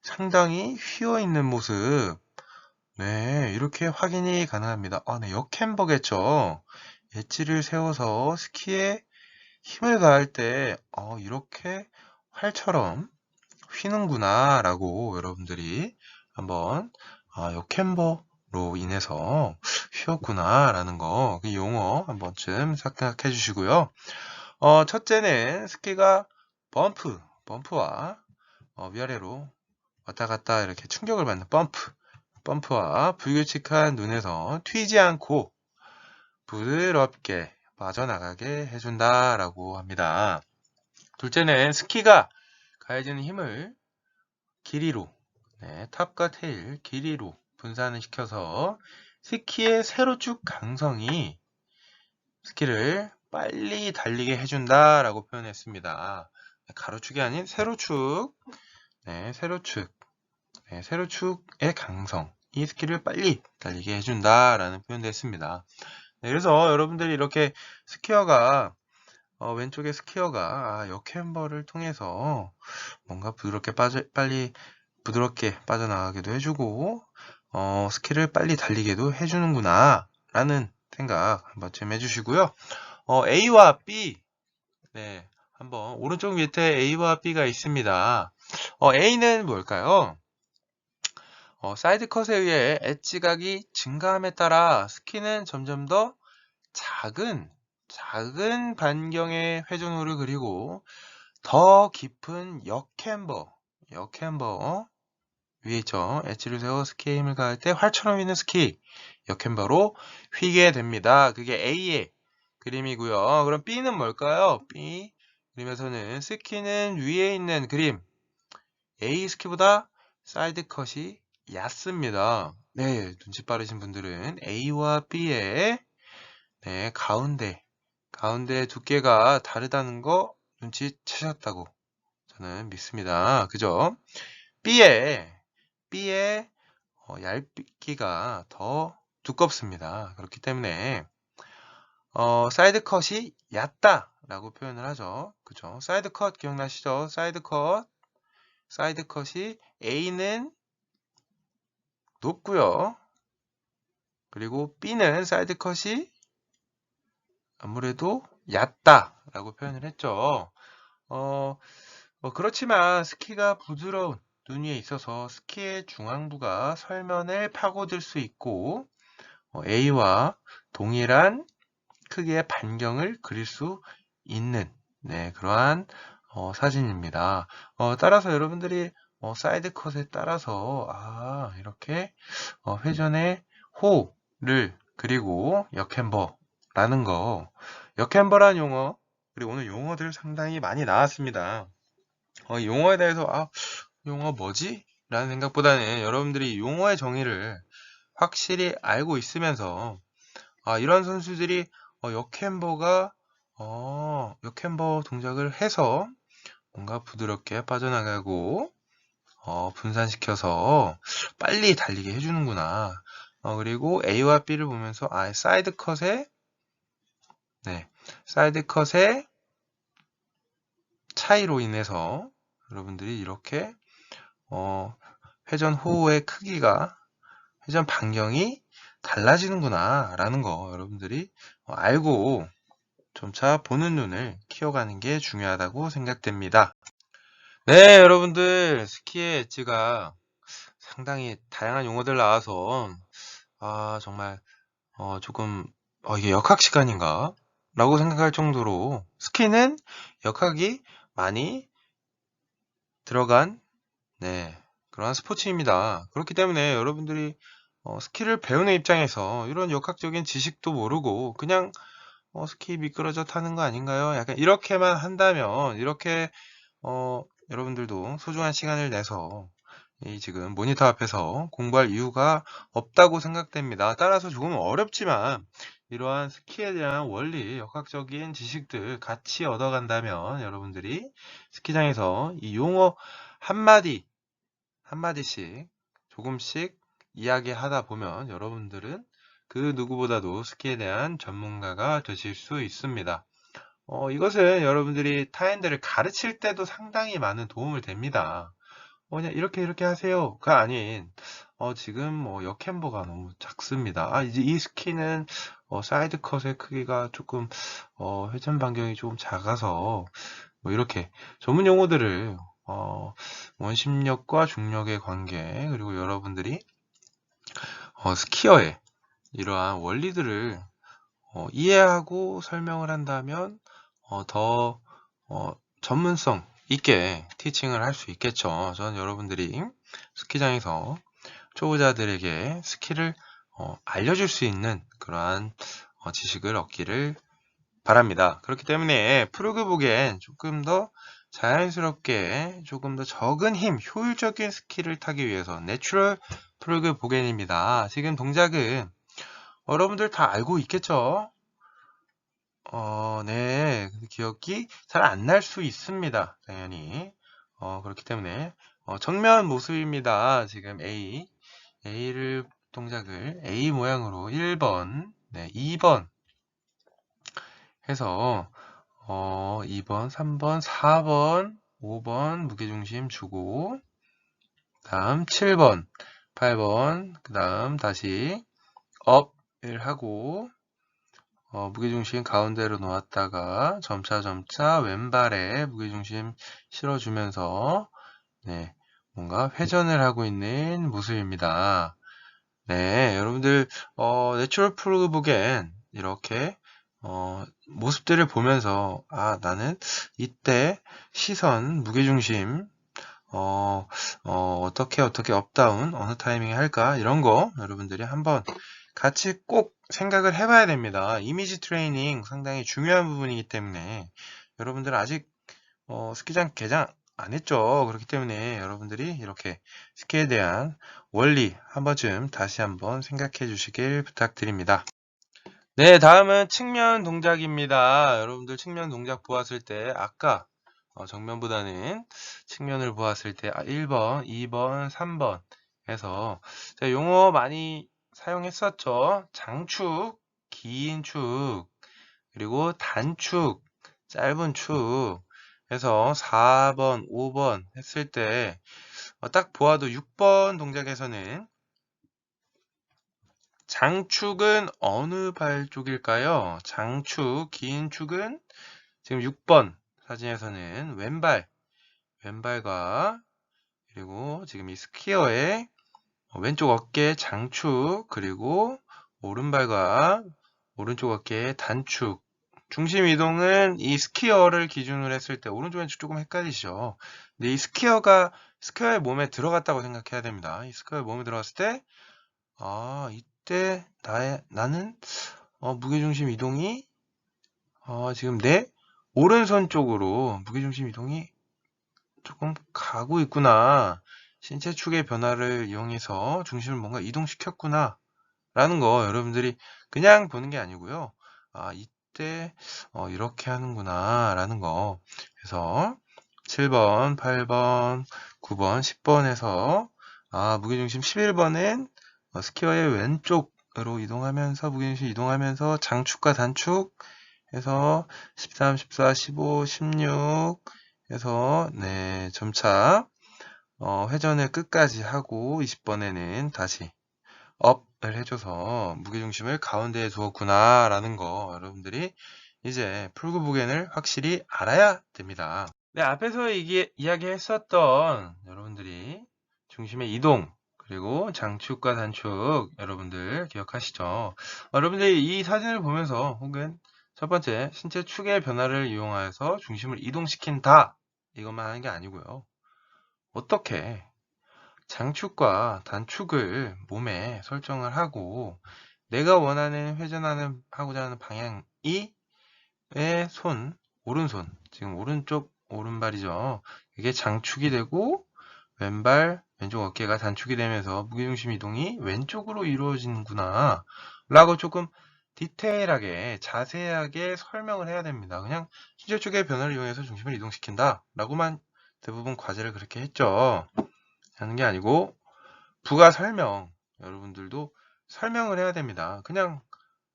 상당히 휘어 있는 모습. 네, 이렇게 확인이 가능합니다. 네, 역캠버겠죠. 엣지를 세워서 스키에 힘을 가할 때, 이렇게 활처럼 휘는구나, 라고 여러분들이 한번, 역캠버로 인해서 휘었구나, 라는 거, 그 용어 한 번쯤 생각해 주시고요. 첫째는 스키가 범프와 위아래로 왔다 갔다 이렇게 충격을 받는 범프와 불규칙한 눈에서 튀지 않고 부드럽게 빠져나가게 해준다라고 합니다. 둘째는 스키가 가해지는 힘을 길이로, 네, 탑과 테일 길이로 분산을 시켜서 스키의 세로축 강성이 스키를 빨리 달리게 해준다라고 표현했습니다. 가로축이 아닌 세로축, 네, 세로축의 강성, 이 스키를 빨리 달리게 해준다라는 표현도 했습니다. 네, 그래서 여러분들이 이렇게 스키어가 왼쪽에 스키어가 역캠버를 통해서 뭔가 빨리 부드럽게 빠져나가기도 해주고 스키를 빨리 달리게도 해주는구나 라는 생각 한 번쯤 해주시고요. A와 B, 네, 한번 오른쪽 밑에 A와 B가 있습니다. A는 뭘까요? 사이드 컷에 의해 엣지각이 증가함에 따라 스키는 점점 더 작은 반경의 회전호를 그리고 더 깊은 역캠버 위에 있죠. 엣지를 세워 스키에 힘을 가할 때 활처럼 휘는 스키 역캠버로 휘게 됩니다. 그게 A의 그림이고요. 그럼 B는 뭘까요? B 그림에서는 스키는 위에 있는 그림 A 스키보다 사이드 컷이 얕습니다. 네, 눈치 빠르신 분들은 A와 B의 네, 가운데 두께가 다르다는 거 눈치채셨다고 저는 믿습니다. 그죠? B의 얇기가 더 두껍습니다. 그렇기 때문에 사이드 컷이 얕다라고 표현을 하죠. 그죠? 사이드 컷 기억나시죠? 사이드 컷이 A는 높고요. 그리고 B는 사이드 컷이 아무래도 얕다라고 표현을 했죠. 그렇지만 스키가 부드러운 눈 위에 있어서 스키의 중앙부가 설면을 파고들 수 있고 A와 동일한 크기의 반경을 그릴 수 있는 네, 그러한 사진입니다. 따라서 여러분들이 사이드 컷에 따라서 이렇게 회전의 호를 그리고 역햄버라는 거 역햄버란 용어 그리고 오늘 용어들 상당히 많이 나왔습니다. 이 용어에 대해서 용어 뭐지? 라는 생각보다는 여러분들이 용어의 정의를 확실히 알고 있으면서 이런 선수들이 역햄버 동작을 해서 뭔가 부드럽게 빠져나가고 분산시켜서 빨리 달리게 해주는구나. 그리고 A와 B를 보면서 사이드 컷의 차이로 인해서 여러분들이 이렇게 회전 호의 크기가 회전 반경이 달라지는구나 라는 거 여러분들이 알고 점차 보는 눈을 키워가는 게 중요하다고 생각됩니다. 네, 여러분들 스키의 엣지가 상당히 다양한 용어들 나와서 정말 조금 이게 역학 시간인가? 라고 생각할 정도로 스키는 역학이 많이 들어간 그러한 스포츠입니다. 그렇기 때문에 여러분들이 스키를 배우는 입장에서 이런 역학적인 지식도 모르고 그냥 스키 미끄러져 타는 거 아닌가요? 약간 이렇게만 한다면 이렇게 여러분들도 소중한 시간을 내서 지금 모니터 앞에서 공부할 이유가 없다고 생각됩니다. 따라서 조금 어렵지만 이러한 스키에 대한 원리, 역학적인 지식들 같이 얻어간다면 여러분들이 스키장에서 이 용어 한마디씩 조금씩 이야기하다 보면 여러분들은 그 누구보다도 스키에 대한 전문가가 되실 수 있습니다. 이것은 여러분들이 타인들을 가르칠 때도 상당히 많은 도움을 됩니다. 그냥 이렇게 하세요가 아닌 지금 역캠버가 너무 작습니다. 이제 이 스키는 사이드 컷의 크기가 조금 회전 반경이 조금 작아서 이렇게 전문 용어들을 원심력과 중력의 관계 그리고 여러분들이 스키어의 이러한 원리들을 이해하고 설명을 한다면 더 전문성 있게 티칭을 할 수 있겠죠. 저는 여러분들이 스키장에서 초보자들에게 스키를 알려줄 수 있는 그러한 지식을 얻기를 바랍니다. 그렇기 때문에 프로그북엔 조금 더 자연스럽게 조금 더 적은 힘, 효율적인 스키를 타기 위해서 내추럴 프로그북엔입니다. 지금 동작은 여러분들 다 알고 있겠죠? 네. 기억이 잘 안 날 수 있습니다. 당연히. 그렇기 때문에, 정면 모습입니다. 지금 동작을 A 모양으로 1번, 2번 해서, 2번, 3번, 4번, 5번 무게중심 주고, 다음 7번, 8번, 그 다음 다시 업을 하고, 무게중심 가운데로 놓았다가 점차 왼발에 무게중심 실어주면서 네, 뭔가 회전을 하고 있는 모습입니다. 네, 여러분들 내추럴 프로그북엔 이렇게 모습들을 보면서 나는 이때 시선, 무게중심 어떻게 업다운 어느 타이밍에 할까 이런 거 여러분들이 한번 같이 꼭 생각을 해봐야 됩니다. 이미지 트레이닝 상당히 중요한 부분이기 때문에 여러분들 아직 스키장 개장 안 했죠. 그렇기 때문에 여러분들이 이렇게 스키에 대한 원리 한 번쯤 다시 한번 생각해 주시길 부탁드립니다. 네, 다음은 측면 동작입니다. 여러분들 측면 동작 보았을 때 아까 정면보다는 측면을 보았을 때 1번, 2번, 3번 해서 제가 용어 많이 사용했었죠. 장축, 긴 축, 그리고 단축, 짧은 축 해서 4번, 5번 했을 때 딱 보아도 6번 동작에서는 장축은 어느 발 쪽일까요? 장축, 긴 축은 지금 6번 사진에서는 왼발과 그리고 지금 이 스키어의 왼쪽 어깨 장축 그리고 오른발과 오른쪽 어깨 단축 중심 이동은 이 스키어를 기준으로 했을 때 오른쪽 왼쪽 조금 헷갈리시죠? 근데 이 스키어의 몸에 들어갔다고 생각해야 됩니다. 이 스키어의 몸에 들어갔을 때 이때 나는 무게중심 이동이 지금 내 오른손 쪽으로 무게중심 이동이 조금 가고 있구나. 신체 축의 변화를 이용해서 중심을 뭔가 이동시켰구나. 라는 거 여러분들이 그냥 보는 게 아니고요. 이때 이렇게 하는구나. 라는 거. 그래서 7번, 8번, 9번, 10번에서 무게중심 11번은 스키어의 왼쪽으로 이동하면서 무게중심 이동하면서 장축과 단축 해서 13, 14, 15, 16 해서 네, 점차 회전을 끝까지 하고 20번에는 다시 업을 해줘서 무게중심을 가운데에 두었구나 라는 거 여러분들이 이제 풀구부겐을 확실히 알아야 됩니다. 네, 앞에서 이야기했었던 여러분들이 중심의 이동 그리고 장축과 단축 여러분들 기억하시죠? 여러분들이 이 사진을 보면서 혹은 첫 번째 신체 축의 변화를 이용하여서 중심을 이동시킨다 이것만 하는 게 아니고요. 어떻게 장축과 단축을 몸에 설정을 하고 내가 원하는 하고자 하는 방향이 의 오른손, 지금 오른발이죠. 이게 장축이 되고 왼쪽 어깨가 단축이 되면서 무게중심 이동이 왼쪽으로 이루어지는구나 라고 조금 디테일하게 자세하게 설명을 해야 됩니다. 그냥 신체 축의 변화를 이용해서 중심을 이동시킨다 라고만 대부분 과제를 그렇게 했죠. 하는 게 아니고 부가 설명 여러분들도 설명을 해야 됩니다. 그냥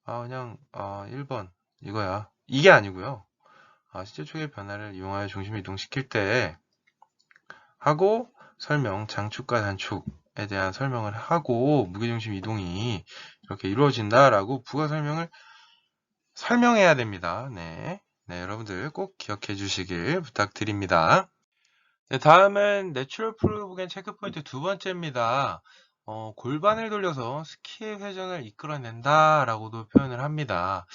1번 이거야 이게 아니고요. 신체 축의 변화를 이용하여 중심을 이동시킬 때 하고 장축과 단축에 대한 설명을 하고 무게중심 이동이 이렇게 이루어진다라고 부가 설명해야 됩니다. 네, 여러분들 꼭 기억해 주시길 부탁드립니다. 네, 다음은 내추럴 프로그램 체크포인트 두 번째입니다. 골반을 돌려서 스키의 회전을 이끌어낸다 라고도 표현을 합니다.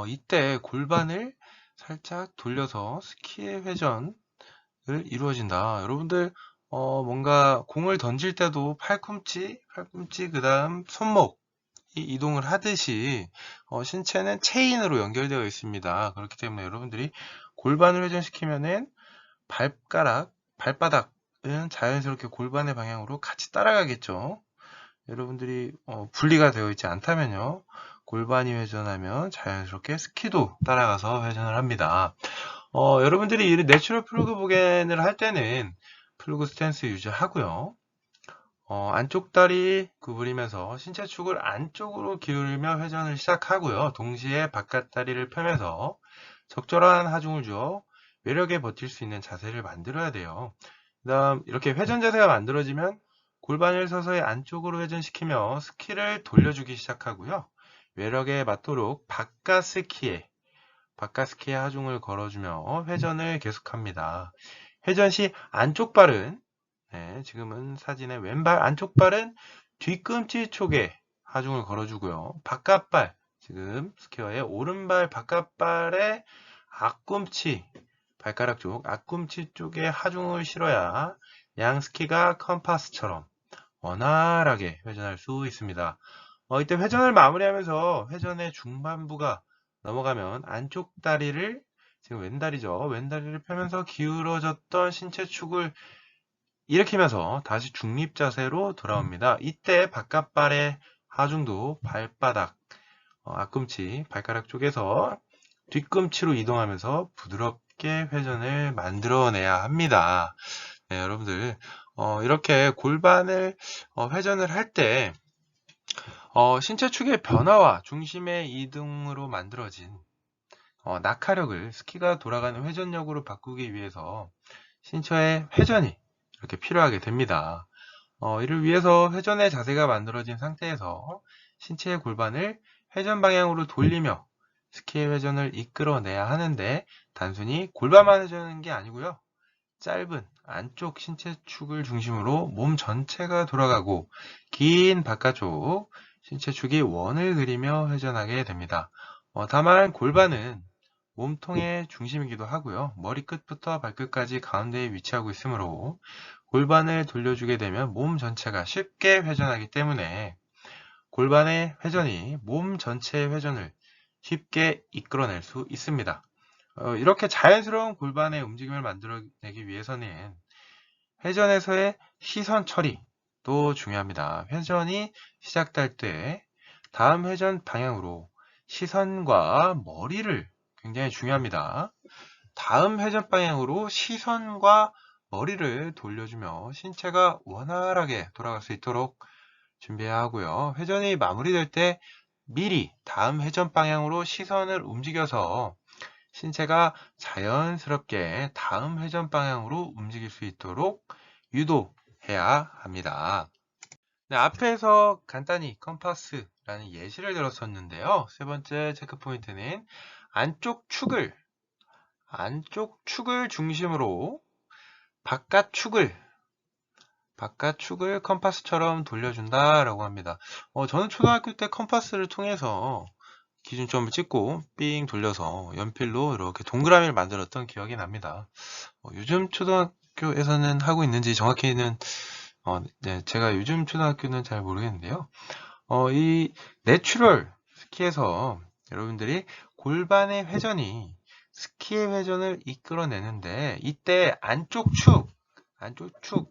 이때 골반을 살짝 돌려서 스키의 회전을 이루어진다. 여러분들 뭔가 공을 던질 때도 팔꿈치 그 다음 손목이 이동을 하듯이 신체는 체인으로 연결되어 있습니다. 그렇기 때문에 여러분들이 골반을 회전시키면은 발바닥은 자연스럽게 골반의 방향으로 같이 따라가겠죠. 여러분들이 분리가 되어 있지 않다면요. 골반이 회전하면 자연스럽게 스키도 따라가서 회전을 합니다. 여러분들이 이 내추럴 플루그 보겐을 할 때는 플루그 스탠스 유지하고요. 안쪽 다리 구부리면서 신체 축을 안쪽으로 기울이며 회전을 시작하고요. 동시에 바깥 다리를 펴면서 적절한 하중을 주어 외력에 버틸 수 있는 자세를 만들어야 돼요. 그 다음 이렇게 회전 자세가 만들어지면 골반을 서서히 안쪽으로 회전시키며 스키를 돌려주기 시작하고요. 외력에 맞도록 바깥스키에 하중을 걸어주며 회전을 계속합니다. 회전 시 안쪽 발은 지금은 사진의 왼발 안쪽 발은 뒤꿈치 쪽에 하중을 걸어주고요. 바깥발 지금 스퀘어의 오른발 바깥발에 앞꿈치 발가락 쪽 앞꿈치 쪽에 하중을 실어야 양 스키가 컴파스처럼 원활하게 회전할 수 있습니다. 이때 회전을 마무리하면서 회전의 중반부가 넘어가면 안쪽 다리를 지금 왼다리죠. 왼다리를 펴면서 기울어졌던 신체 축을 일으키면서 다시 중립 자세로 돌아옵니다. 이때 바깥발의 하중도 발바닥, 앞꿈치, 발가락 쪽에서 뒤꿈치로 이동하면서 부드럽게 회전을 만들어내야 합니다. 네, 여러분들 이렇게 골반을 회전을 할 때 신체 축의 변화와 중심의 이동으로 만들어진 낙하력을 스키가 돌아가는 회전력으로 바꾸기 위해서 신체의 회전이 이렇게 필요하게 됩니다. 이를 위해서 회전의 자세가 만들어진 상태에서 신체의 골반을 회전 방향으로 돌리며 스키의 회전을 이끌어내야 하는데 단순히 골반만 회전하는 게 아니고요. 짧은 안쪽 신체 축을 중심으로 몸 전체가 돌아가고 긴 바깥쪽 신체 축이 원을 그리며 회전하게 됩니다. 다만 골반은 몸통의 중심이기도 하고요. 머리끝부터 발끝까지 가운데에 위치하고 있으므로 골반을 돌려주게 되면 몸 전체가 쉽게 회전하기 때문에 골반의 회전이 몸 전체의 회전을 쉽게 이끌어낼 수 있습니다. 이렇게 자연스러운 골반의 움직임을 만들어내기 위해서는 회전에서의 시선 처리도 중요합니다. 회전이 시작될 때 다음 회전 방향으로 시선과 머리를 굉장히 중요합니다. 다음 회전 방향으로 시선과 머리를 돌려주며 신체가 원활하게 돌아갈 수 있도록 준비해야 하고요. 회전이 마무리될 때 미리 다음 회전 방향으로 시선을 움직여서 신체가 자연스럽게 다음 회전 방향으로 움직일 수 있도록 유도해야 합니다. 네, 앞에서 간단히 컴파스라는 예시를 들었었는데요. 세 번째 체크 포인트는 안쪽 축을 중심으로 바깥 축을 컴파스처럼 돌려준다라고 합니다. 저는 초등학교 때 컴파스를 통해서 기준점을 찍고 삥 돌려서 연필로 이렇게 동그라미를 만들었던 기억이 납니다. 요즘 초등학교에서는 하고 있는지 정확히는 네, 제가 요즘 초등학교는 잘 모르겠는데요. 이 내추럴 스키에서 여러분들이 골반의 회전이 스키의 회전을 이끌어내는데 이때 안쪽 축,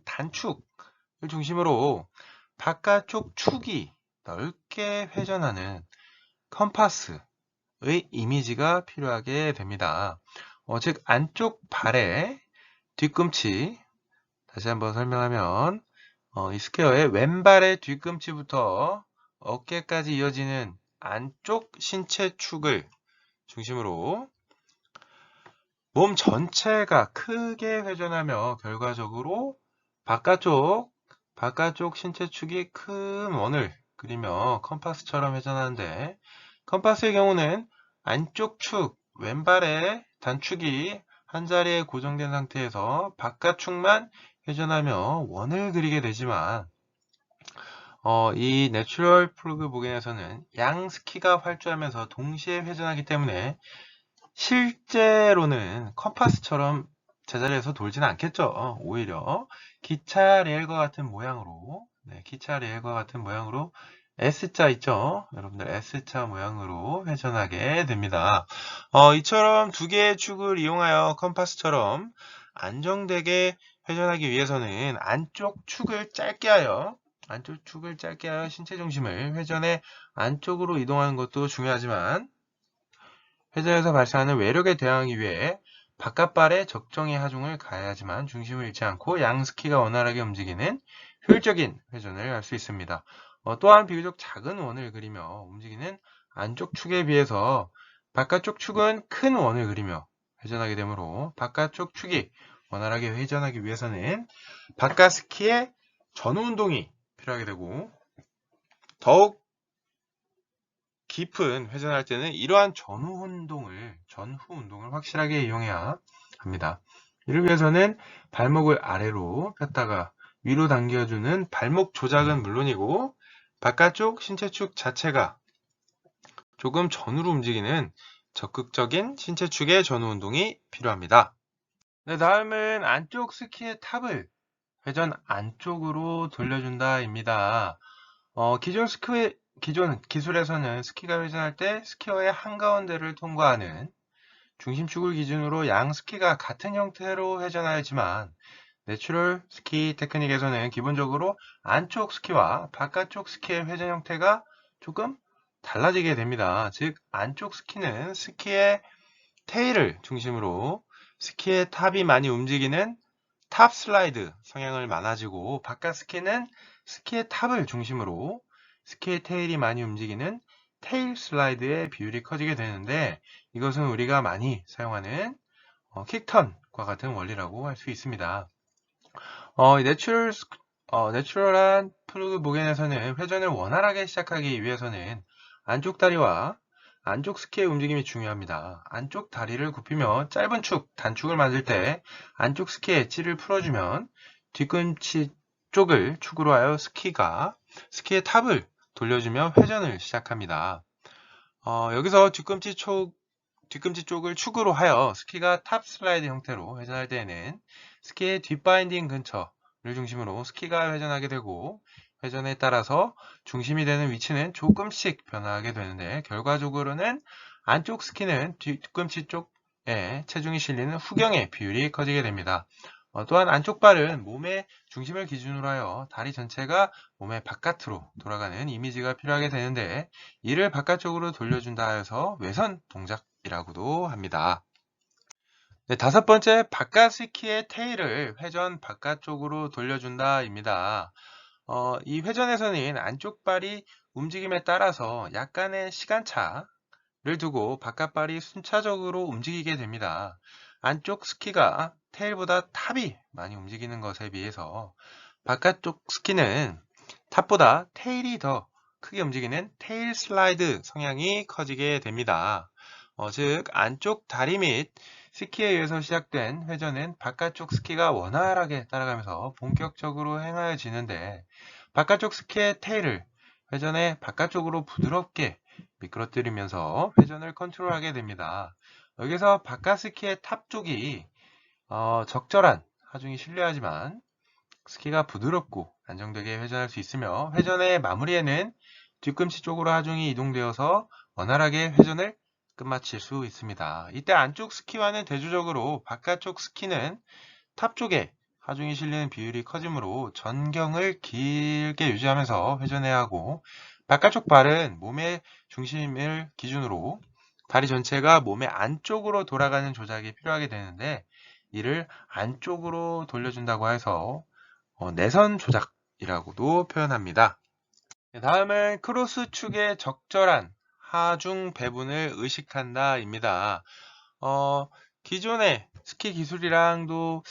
단축을 중심으로 바깥쪽 축이 넓게 회전하는 컴파스의 이미지가 필요하게 됩니다. 즉 안쪽 발의 뒤꿈치 다시 한번 설명하면 이 스퀘어의 왼발의 뒤꿈치부터 어깨까지 이어지는 안쪽 신체 축을 중심으로 몸 전체가 크게 회전하며 결과적으로 바깥쪽 신체 축이 큰 원을 그리며 컴파스처럼 회전하는데 컴파스의 경우는 안쪽 축, 왼발의 단축이 한자리에 고정된 상태에서 바깥축만 회전하며 원을 그리게 되지만 이 내추럴 플러그 보겐에서는 양 스키가 활주하면서 동시에 회전하기 때문에 실제로는 컴파스처럼 제자리에서 돌지는 않겠죠. 오히려 기차 레일과 같은 모양으로 S자 있죠? 여러분들 S자 모양으로 회전하게 됩니다. 이처럼 두 개의 축을 이용하여 컴파스처럼 안정되게 회전하기 위해서는 안쪽 축을 짧게 하여 신체 중심을 회전의 안쪽으로 이동하는 것도 중요하지만 회전에서 발생하는 외력에 대항하기 위해 바깥발에 적정의 하중을 가해야지만 중심을 잃지 않고 양 스키가 원활하게 움직이는 효율적인 회전을 할 수 있습니다. 또한 비교적 작은 원을 그리며 움직이는 안쪽 축에 비해서 바깥쪽 축은 큰 원을 그리며 회전하게 되므로 바깥쪽 축이 원활하게 회전하기 위해서는 바깥 스키의 전후 운동이 필요하게 되고 더욱 깊은 회전할 때는 이러한 전후 운동을 확실하게 이용해야 합니다. 이를 위해서는 발목을 아래로 폈다가 위로 당겨주는 발목 조작은 물론이고 바깥쪽 신체축 자체가 조금 전후로 움직이는 적극적인 신체축의 전후 운동이 필요합니다. 네, 다음은 안쪽 스키의 탑을 회전 안쪽으로 돌려준다입니다. 기존 기술에서는 스키가 회전할 때 스키어의 한가운데를 통과하는 중심축을 기준으로 양 스키가 같은 형태로 회전하였지만 내추럴 스키 테크닉에서는 기본적으로 안쪽 스키와 바깥쪽 스키의 회전 형태가 조금 달라지게 됩니다. 즉 안쪽 스키는 스키의 테일을 중심으로 스키의 탑이 많이 움직이는 탑 슬라이드 성향을 많아지고 바깥 스키는 스키의 탑을 중심으로 스키의 테일이 많이 움직이는 테일 슬라이드의 비율이 커지게 되는데 이것은 우리가 많이 사용하는 킥턴과 같은 원리라고 할 수 있습니다. 내추럴한 플루그 보겐에서는 회전을 원활하게 시작하기 위해서는 안쪽 다리와 안쪽 스키의 움직임이 중요합니다. 안쪽 다리를 굽히며 짧은 축, 단축을 만들 때 안쪽 스키의 엣지를 풀어주면 뒤꿈치 쪽을 축으로 하여 스키의 탑을 돌려주며 회전을 시작합니다. 여기서 뒤꿈치 쪽을 축으로 하여 스키가 탑 슬라이드 형태로 회전할 때에는 스키의 뒷바인딩 근처를 중심으로 스키가 회전하게 되고 회전에 따라서 중심이 되는 위치는 조금씩 변화하게 되는데 결과적으로는 안쪽 스키는 뒤꿈치 쪽에 체중이 실리는 후경의 비율이 커지게 됩니다. 또한 안쪽 발은 몸의 중심을 기준으로 하여 다리 전체가 몸의 바깥으로 돌아가는 이미지가 필요하게 되는데 이를 바깥쪽으로 돌려준다 해서 외선 동작이라고도 합니다. 네, 다섯 번째, 바깥 스키의 테일을 회전 바깥쪽으로 돌려준다입니다. 이 회전에서는 안쪽 발이 움직임에 따라서 약간의 시간차를 두고 바깥 발이 순차적으로 움직이게 됩니다. 안쪽 스키가 테일보다 탑이 많이 움직이는 것에 비해서 바깥쪽 스키는 탑보다 테일이 더 크게 움직이는 테일 슬라이드 성향이 커지게 됩니다. 즉 안쪽 다리 및 스키에 의해서 시작된 회전은 바깥쪽 스키가 원활하게 따라가면서 본격적으로 행하여지는데 바깥쪽 스키의 테일을 회전의 바깥쪽으로 부드럽게 미끄러뜨리면서 회전을 컨트롤하게 됩니다. 여기서 바깥 스키의 탑 쪽이 적절한 하중이 신뢰하지만 스키가 부드럽고 안정되게 회전할 수 있으며 회전의 마무리에는 뒤꿈치 쪽으로 하중이 이동되어서 원활하게 회전을 끝마칠 수 있습니다. 이때 안쪽 스키와는 대조적으로 바깥쪽 스키는 탑 쪽에 하중이 실리는 비율이 커지므로 전경을 길게 유지하면서 회전해야 하고 바깥쪽 발은 몸의 중심을 기준으로 다리 전체가 몸의 안쪽으로 돌아가는 조작이 필요하게 되는데 이를 안쪽으로 돌려준다고 해서 내선 조작이라고도 표현합니다. 다음은 크로스 축의 적절한 하중 배분을 의식한다입니다. 기존의 스키 기술이랑도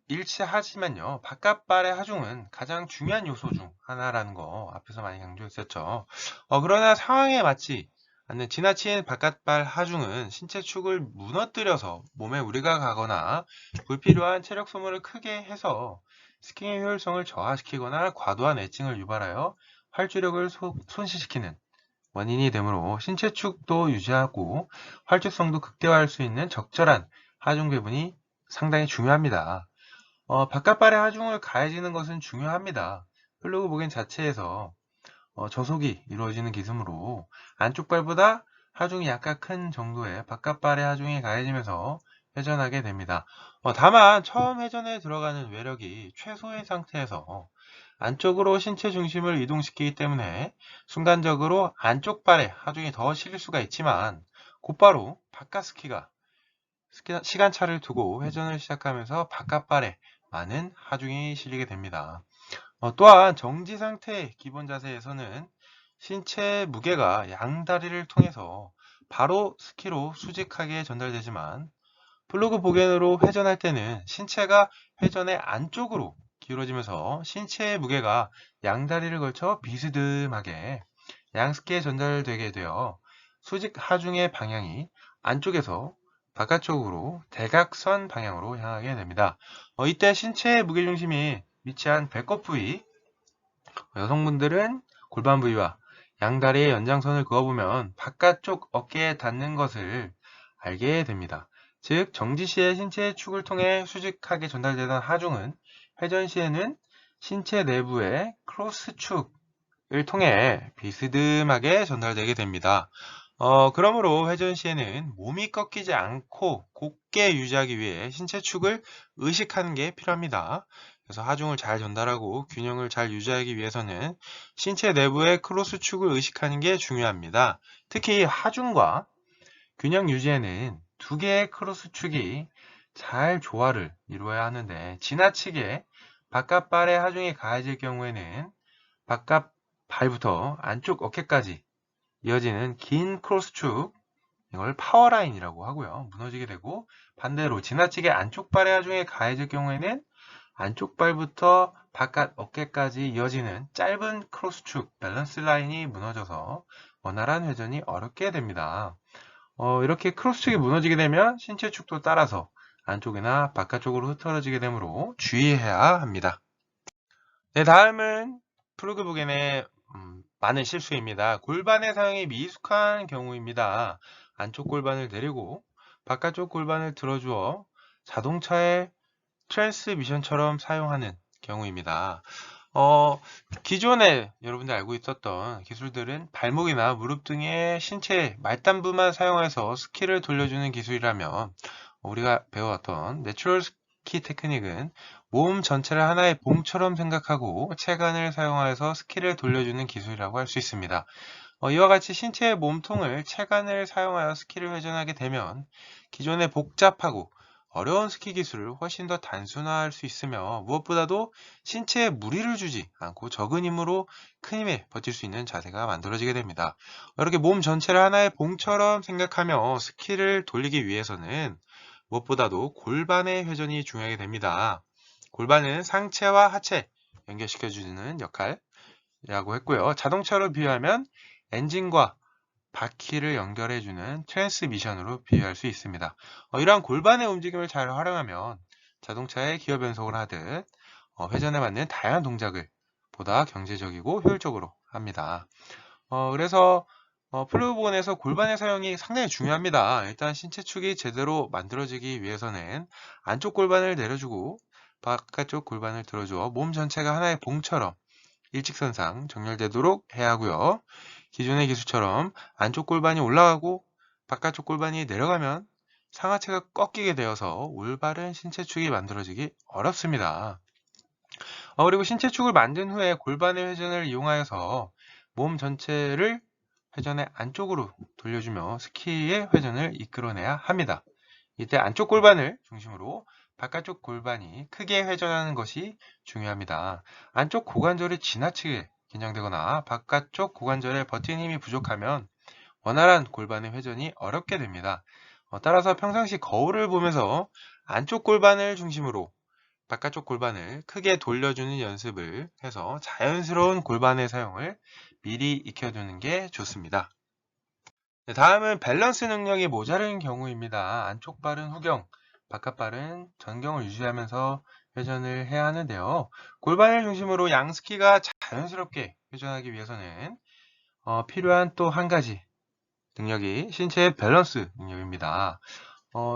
일치하지만요. 바깥발의 하중은 가장 중요한 요소 중 하나라는 거 앞에서 많이 강조했었죠. 그러나 상황에 맞지 않는 지나친 바깥발 하중은 신체 축을 무너뜨려서 몸에 무리가 가거나 불필요한 체력 소모를 크게 해서 스키의 효율성을 저하시키거나 과도한 애칭을 유발하여 활주력을 손실시키는 원인이 되므로 신체 축도 유지하고 활주성도 극대화할 수 있는 적절한 하중 배분이 상당히 중요합니다. 바깥발의 하중을 가해지는 것은 중요합니다. 플러그 보겐 자체에서 저속이 이루어지는 기술로 안쪽 발보다 하중이 약간 큰 정도의 바깥발의 하중이 가해지면서 회전하게 됩니다. 다만 처음 회전에 들어가는 외력이 최소인 상태에서 안쪽으로 신체 중심을 이동시키기 때문에 순간적으로 안쪽 발에 하중이 더 실릴 수가 있지만 곧바로 바깥 스키가 시간차를 두고 회전을 시작하면서 바깥 발에 많은 하중이 실리게 됩니다. 또한 정지 상태의 기본 자세에서는 신체 무게가 양다리를 통해서 바로 스키로 수직하게 전달되지만 플러그 보겐으로 회전할 때는 신체가 회전의 안쪽으로 기울어지면서 신체의 무게가 양다리를 걸쳐 비스듬하게 양스키에 전달되게 되어 수직 하중의 방향이 안쪽에서 바깥쪽으로 대각선 방향으로 향하게 됩니다. 이때 신체의 무게중심이 위치한 배꼽 부위, 여성분들은 골반 부위와 양다리의 연장선을 그어보면 바깥쪽 어깨에 닿는 것을 알게 됩니다. 즉, 정지 시에 신체의 축을 통해 수직하게 전달되던 하중은 회전 시에는 신체 내부의 크로스 축을 통해 비스듬하게 전달되게 됩니다. 그러므로 회전 시에는 몸이 꺾이지 않고 곧게 유지하기 위해 신체 축을 의식하는 게 필요합니다. 그래서 하중을 잘 전달하고 균형을 잘 유지하기 위해서는 신체 내부의 크로스 축을 의식하는 게 중요합니다. 특히 하중과 균형 유지에는 두 개의 크로스 축이 잘 조화를 이루어야 하는데, 지나치게 바깥발의 하중이 가해질 경우에는 바깥 발부터 안쪽 어깨까지 이어지는 긴 크로스축, 이걸 파워라인이라고 하고요. 무너지게 되고, 반대로 지나치게 안쪽 발의 하중에 가해질 경우에는 안쪽 발부터 바깥 어깨까지 이어지는 짧은 크로스축, 밸런스 라인이 무너져서 원활한 회전이 어렵게 됩니다. 이렇게 크로스축이 무너지게 되면 신체 축도 따라서 안쪽이나 바깥쪽으로 흐트러지게 되므로 주의해야 합니다. 네, 다음은 플루그보겐의 많은 실수입니다. 골반의 사용이 미숙한 경우입니다. 안쪽 골반을 내리고 바깥쪽 골반을 들어주어 자동차의 트랜스미션처럼 사용하는 경우입니다. 기존에 여러분들 알고 있었던 기술들은 발목이나 무릎 등의 신체 말단부만 사용해서 스키를 돌려주는 기술이라면, 우리가 배워왔던 내추럴 스키 테크닉은 몸 전체를 하나의 봉처럼 생각하고 체관을 사용하여서 스키를 돌려주는 기술이라고 할 수 있습니다. 이와 같이 신체의 몸통을 체관을 사용하여 스키를 회전하게 되면 기존의 복잡하고 어려운 스키 기술을 훨씬 더 단순화할 수 있으며, 무엇보다도 신체에 무리를 주지 않고 적은 힘으로 큰 힘에 버틸 수 있는 자세가 만들어지게 됩니다. 이렇게 몸 전체를 하나의 봉처럼 생각하며 스키를 돌리기 위해서는 무엇보다도 골반의 회전이 중요하게 됩니다. 골반은 상체와 하체 연결시켜주는 역할이라고 했고요. 자동차로 비유하면 엔진과 바퀴를 연결해주는 트랜스미션으로 비유할 수 있습니다. 이러한 골반의 움직임을 잘 활용하면 자동차의 기어 변속을 하듯 회전에 맞는 다양한 동작을 보다 경제적이고 효율적으로 합니다. 그래서 플루브본에서 골반의 사용이 상당히 중요합니다. 일단 신체축이 제대로 만들어지기 위해서는 안쪽 골반을 내려주고 바깥쪽 골반을 들어주어 몸 전체가 하나의 봉처럼 일직선상 정렬되도록 해야 하고요. 기존의 기술처럼 안쪽 골반이 올라가고 바깥쪽 골반이 내려가면 상하체가 꺾이게 되어서 올바른 신체축이 만들어지기 어렵습니다. 그리고 신체축을 만든 후에 골반의 회전을 이용하여서 몸 전체를 회전의 안쪽으로 돌려주며 스키의 회전을 이끌어내야 합니다. 이때 안쪽 골반을 중심으로 바깥쪽 골반이 크게 회전하는 것이 중요합니다. 안쪽 고관절이 지나치게 긴장되거나 바깥쪽 고관절에 버티는 힘이 부족하면 원활한 골반의 회전이 어렵게 됩니다. 따라서 평상시 거울을 보면서 안쪽 골반을 중심으로 바깥쪽 골반을 크게 돌려주는 연습을 해서 자연스러운 골반의 사용을 미리 익혀두는 게 좋습니다. 네, 다음은 밸런스 능력이 모자른 경우입니다. 안쪽 발은 후경, 바깥 발은 전경을 유지하면서 회전을 해야 하는데요. 골반을 중심으로 양스키가 자연스럽게 회전하기 위해서는 필요한 또 한 가지 능력이 신체의 밸런스 능력입니다.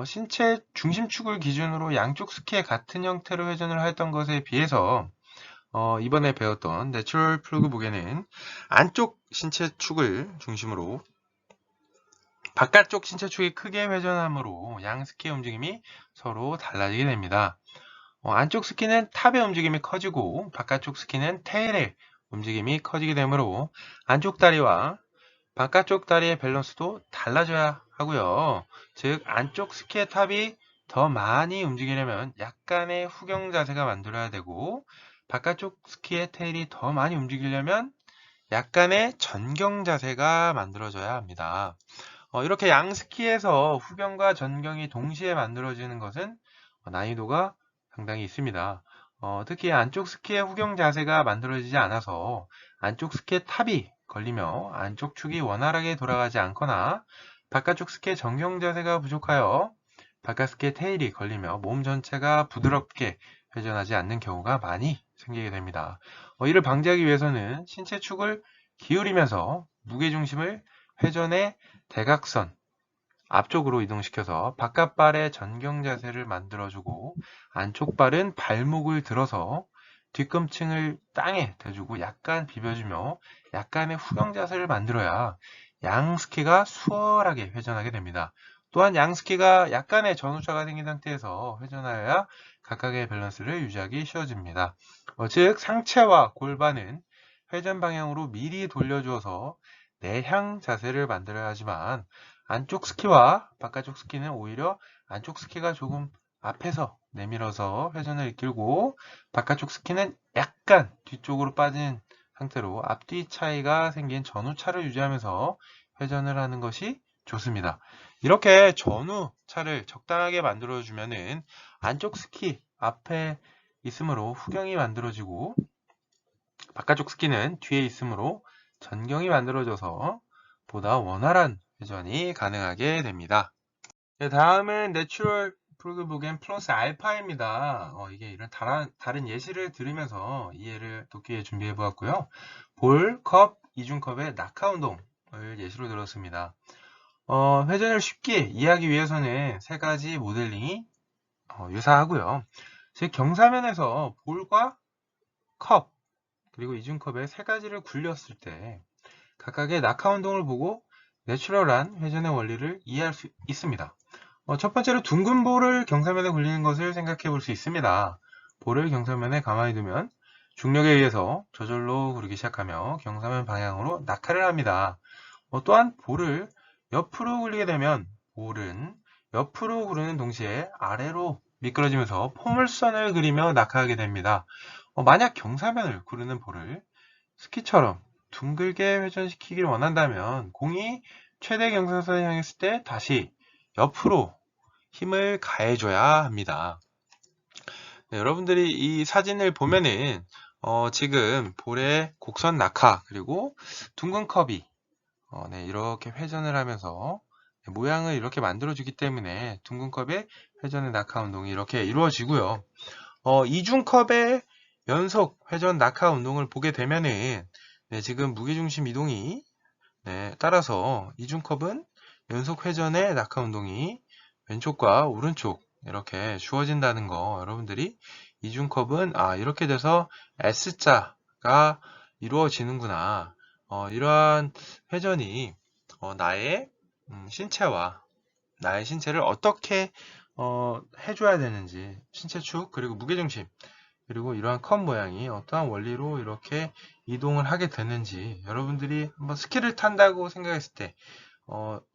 신체 중심축을 기준으로 양쪽 스키의 같은 형태로 회전을 했던 것에 비해서 이번에 배웠던 내추럴 플루그 보게는 안쪽 신체축을 중심으로 바깥쪽 신체축이 크게 회전하므로 양 스키의 움직임이 서로 달라지게 됩니다. 안쪽 스키는 탑의 움직임이 커지고 바깥쪽 스키는 테일의 움직임이 커지게 되므로 안쪽 다리와 바깥쪽 다리의 밸런스도 달라져야 하고요. 즉 안쪽 스키의 탑이 더 많이 움직이려면 약간의 후경 자세가 만들어야 되고, 바깥쪽 스키의 테일이 더 많이 움직이려면 약간의 전경 자세가 만들어져야 합니다. 이렇게 양스키에서 후경과 전경이 동시에 만들어지는 것은 난이도가 상당히 있습니다. 특히 안쪽 스키의 후경 자세가 만들어지지 않아서 안쪽 스키의 탑이 걸리며 안쪽 축이 원활하게 돌아가지 않거나 바깥쪽 스키의 정경 자세가 부족하여 바깥 스키의 테일이 걸리며 몸 전체가 부드럽게 회전하지 않는 경우가 많이 생기게 됩니다. 이를 방지하기 위해서는 신체 축을 기울이면서 무게중심을 회전의 대각선 앞쪽으로 이동시켜서 바깥발의 전경 자세를 만들어주고 안쪽 발은 발목을 들어서 뒤꿈치를 땅에 대주고 약간 비벼주며 약간의 후경 자세를 만들어야 양 스키가 수월하게 회전하게 됩니다. 또한 양 스키가 약간의 전후차가 생긴 상태에서 회전하여야 각각의 밸런스를 유지하기 쉬워집니다. 즉 상체와 골반은 회전 방향으로 미리 돌려주어서 내향 자세를 만들어야 하지만 안쪽 스키와 바깥쪽 스키는 오히려 안쪽 스키가 조금 앞에서 내밀어서 회전을 이끌고 바깥쪽 스키는 약간 뒤쪽으로 빠진 상태로 앞뒤 차이가 생긴 전후차를 유지하면서 회전을 하는 것이 좋습니다. 이렇게 전후차를 적당하게 만들어주면은 안쪽 스키 앞에 있으므로 후경이 만들어지고 바깥쪽 스키는 뒤에 있으므로 전경이 만들어져서 보다 원활한 회전이 가능하게 됩니다. 네, 다음은 내추럴 프로그보겐 플러스 알파입니다. 이게 이런 다른 예시를 들으면서 이해를 돕기 위해 준비해 보았고요. 볼, 컵, 이중컵의 낙하 운동을 예시로 들었습니다. 회전을 쉽게 이해하기 위해서는 세 가지 모델링이 유사하고요. 즉 경사면에서 볼과 컵 그리고 이중컵의 세 가지를 굴렸을 때 각각의 낙하 운동을 보고 내추럴한 회전의 원리를 이해할 수 있습니다. 첫 번째로 둥근 볼을 경사면에 굴리는 것을 생각해 볼 수 있습니다. 볼을 경사면에 가만히 두면 중력에 의해서 저절로 구르기 시작하며 경사면 방향으로 낙하를 합니다. 또한 볼을 옆으로 굴리게 되면 볼은 옆으로 구르는 동시에 아래로 미끄러지면서 포물선을 그리며 낙하하게 됩니다. 만약 경사면을 구르는 볼을 스키처럼 둥글게 회전시키기를 원한다면 공이 최대 경사선을 향했을 때 다시 옆으로 힘을 가해줘야 합니다. 네, 여러분들이 이 사진을 보면은 지금 볼의 곡선 낙하 그리고 둥근 컵이 네, 이렇게 회전을 하면서 모양을 이렇게 만들어주기 때문에 둥근 컵의 회전의 낙하 운동이 이렇게 이루어지고요. 이중컵의 연속 회전 낙하 운동을 보게 되면은 네, 지금 무게중심 이동이 따라서 이중컵은 연속 회전의 낙하 운동이 왼쪽과 오른쪽 이렇게 주어진다는 거 여러분들이 이중컵은 이렇게 돼서 S자가 이루어지는구나. 이러한 회전이 나의 신체와 나의 신체를 어떻게 해줘야 되는지 신체축 그리고 무게중심 그리고 이러한 컵 모양이 어떠한 원리로 이렇게 이동을 하게 되는지 여러분들이 한번 스키를 탄다고 생각했을 때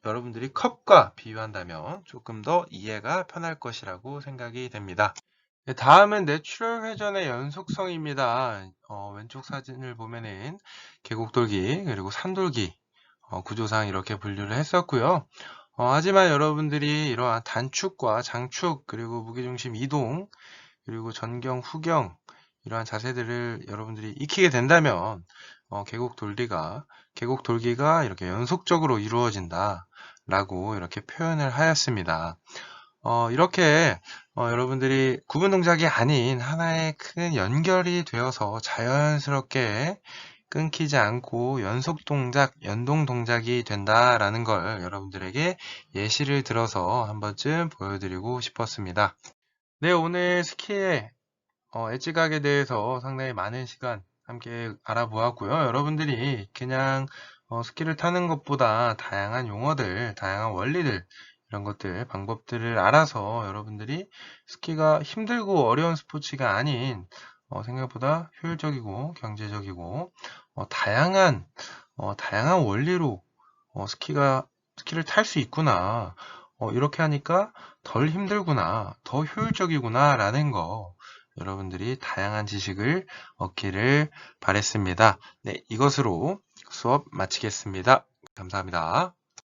여러분들이 컵과 비유한다면 조금 더 이해가 편할 것이라고 생각이 됩니다. 네, 다음은 내추럴 회전의 연속성입니다. 왼쪽 사진을 보면은 계곡돌기 그리고 산돌기 구조상 이렇게 분류를 했었고요. 하지만 여러분들이 이러한 단축과 장축 그리고 무게중심 이동 그리고 전경, 후경 이러한 자세들을 여러분들이 익히게 된다면 계곡 돌기가 이렇게 연속적으로 이루어진다 라고 이렇게 표현을 하였습니다. 이렇게 여러분들이 구분 동작이 아닌 하나의 큰 연결이 되어서 자연스럽게 끊기지 않고 연속 동작, 연동 동작이 된다라는 걸 여러분들에게 예시를 들어서 한 번쯤 보여드리고 싶었습니다. 네, 오늘 스키의 엣지각에 대해서 상당히 많은 시간 함께 알아보았고요. 여러분들이 그냥 스키를 타는 것보다 다양한 용어들, 다양한 원리들, 이런 것들, 방법들을 알아서 여러분들이 스키가 힘들고 어려운 스포츠가 아닌 생각보다 효율적이고 경제적이고 다양한 원리로 스키를 탈 수 있구나. 이렇게 하니까 덜 힘들구나, 더 효율적이구나 라는 거 여러분들이 다양한 지식을 얻기를 바랬습니다. 네, 이것으로 수업 마치겠습니다. 감사합니다.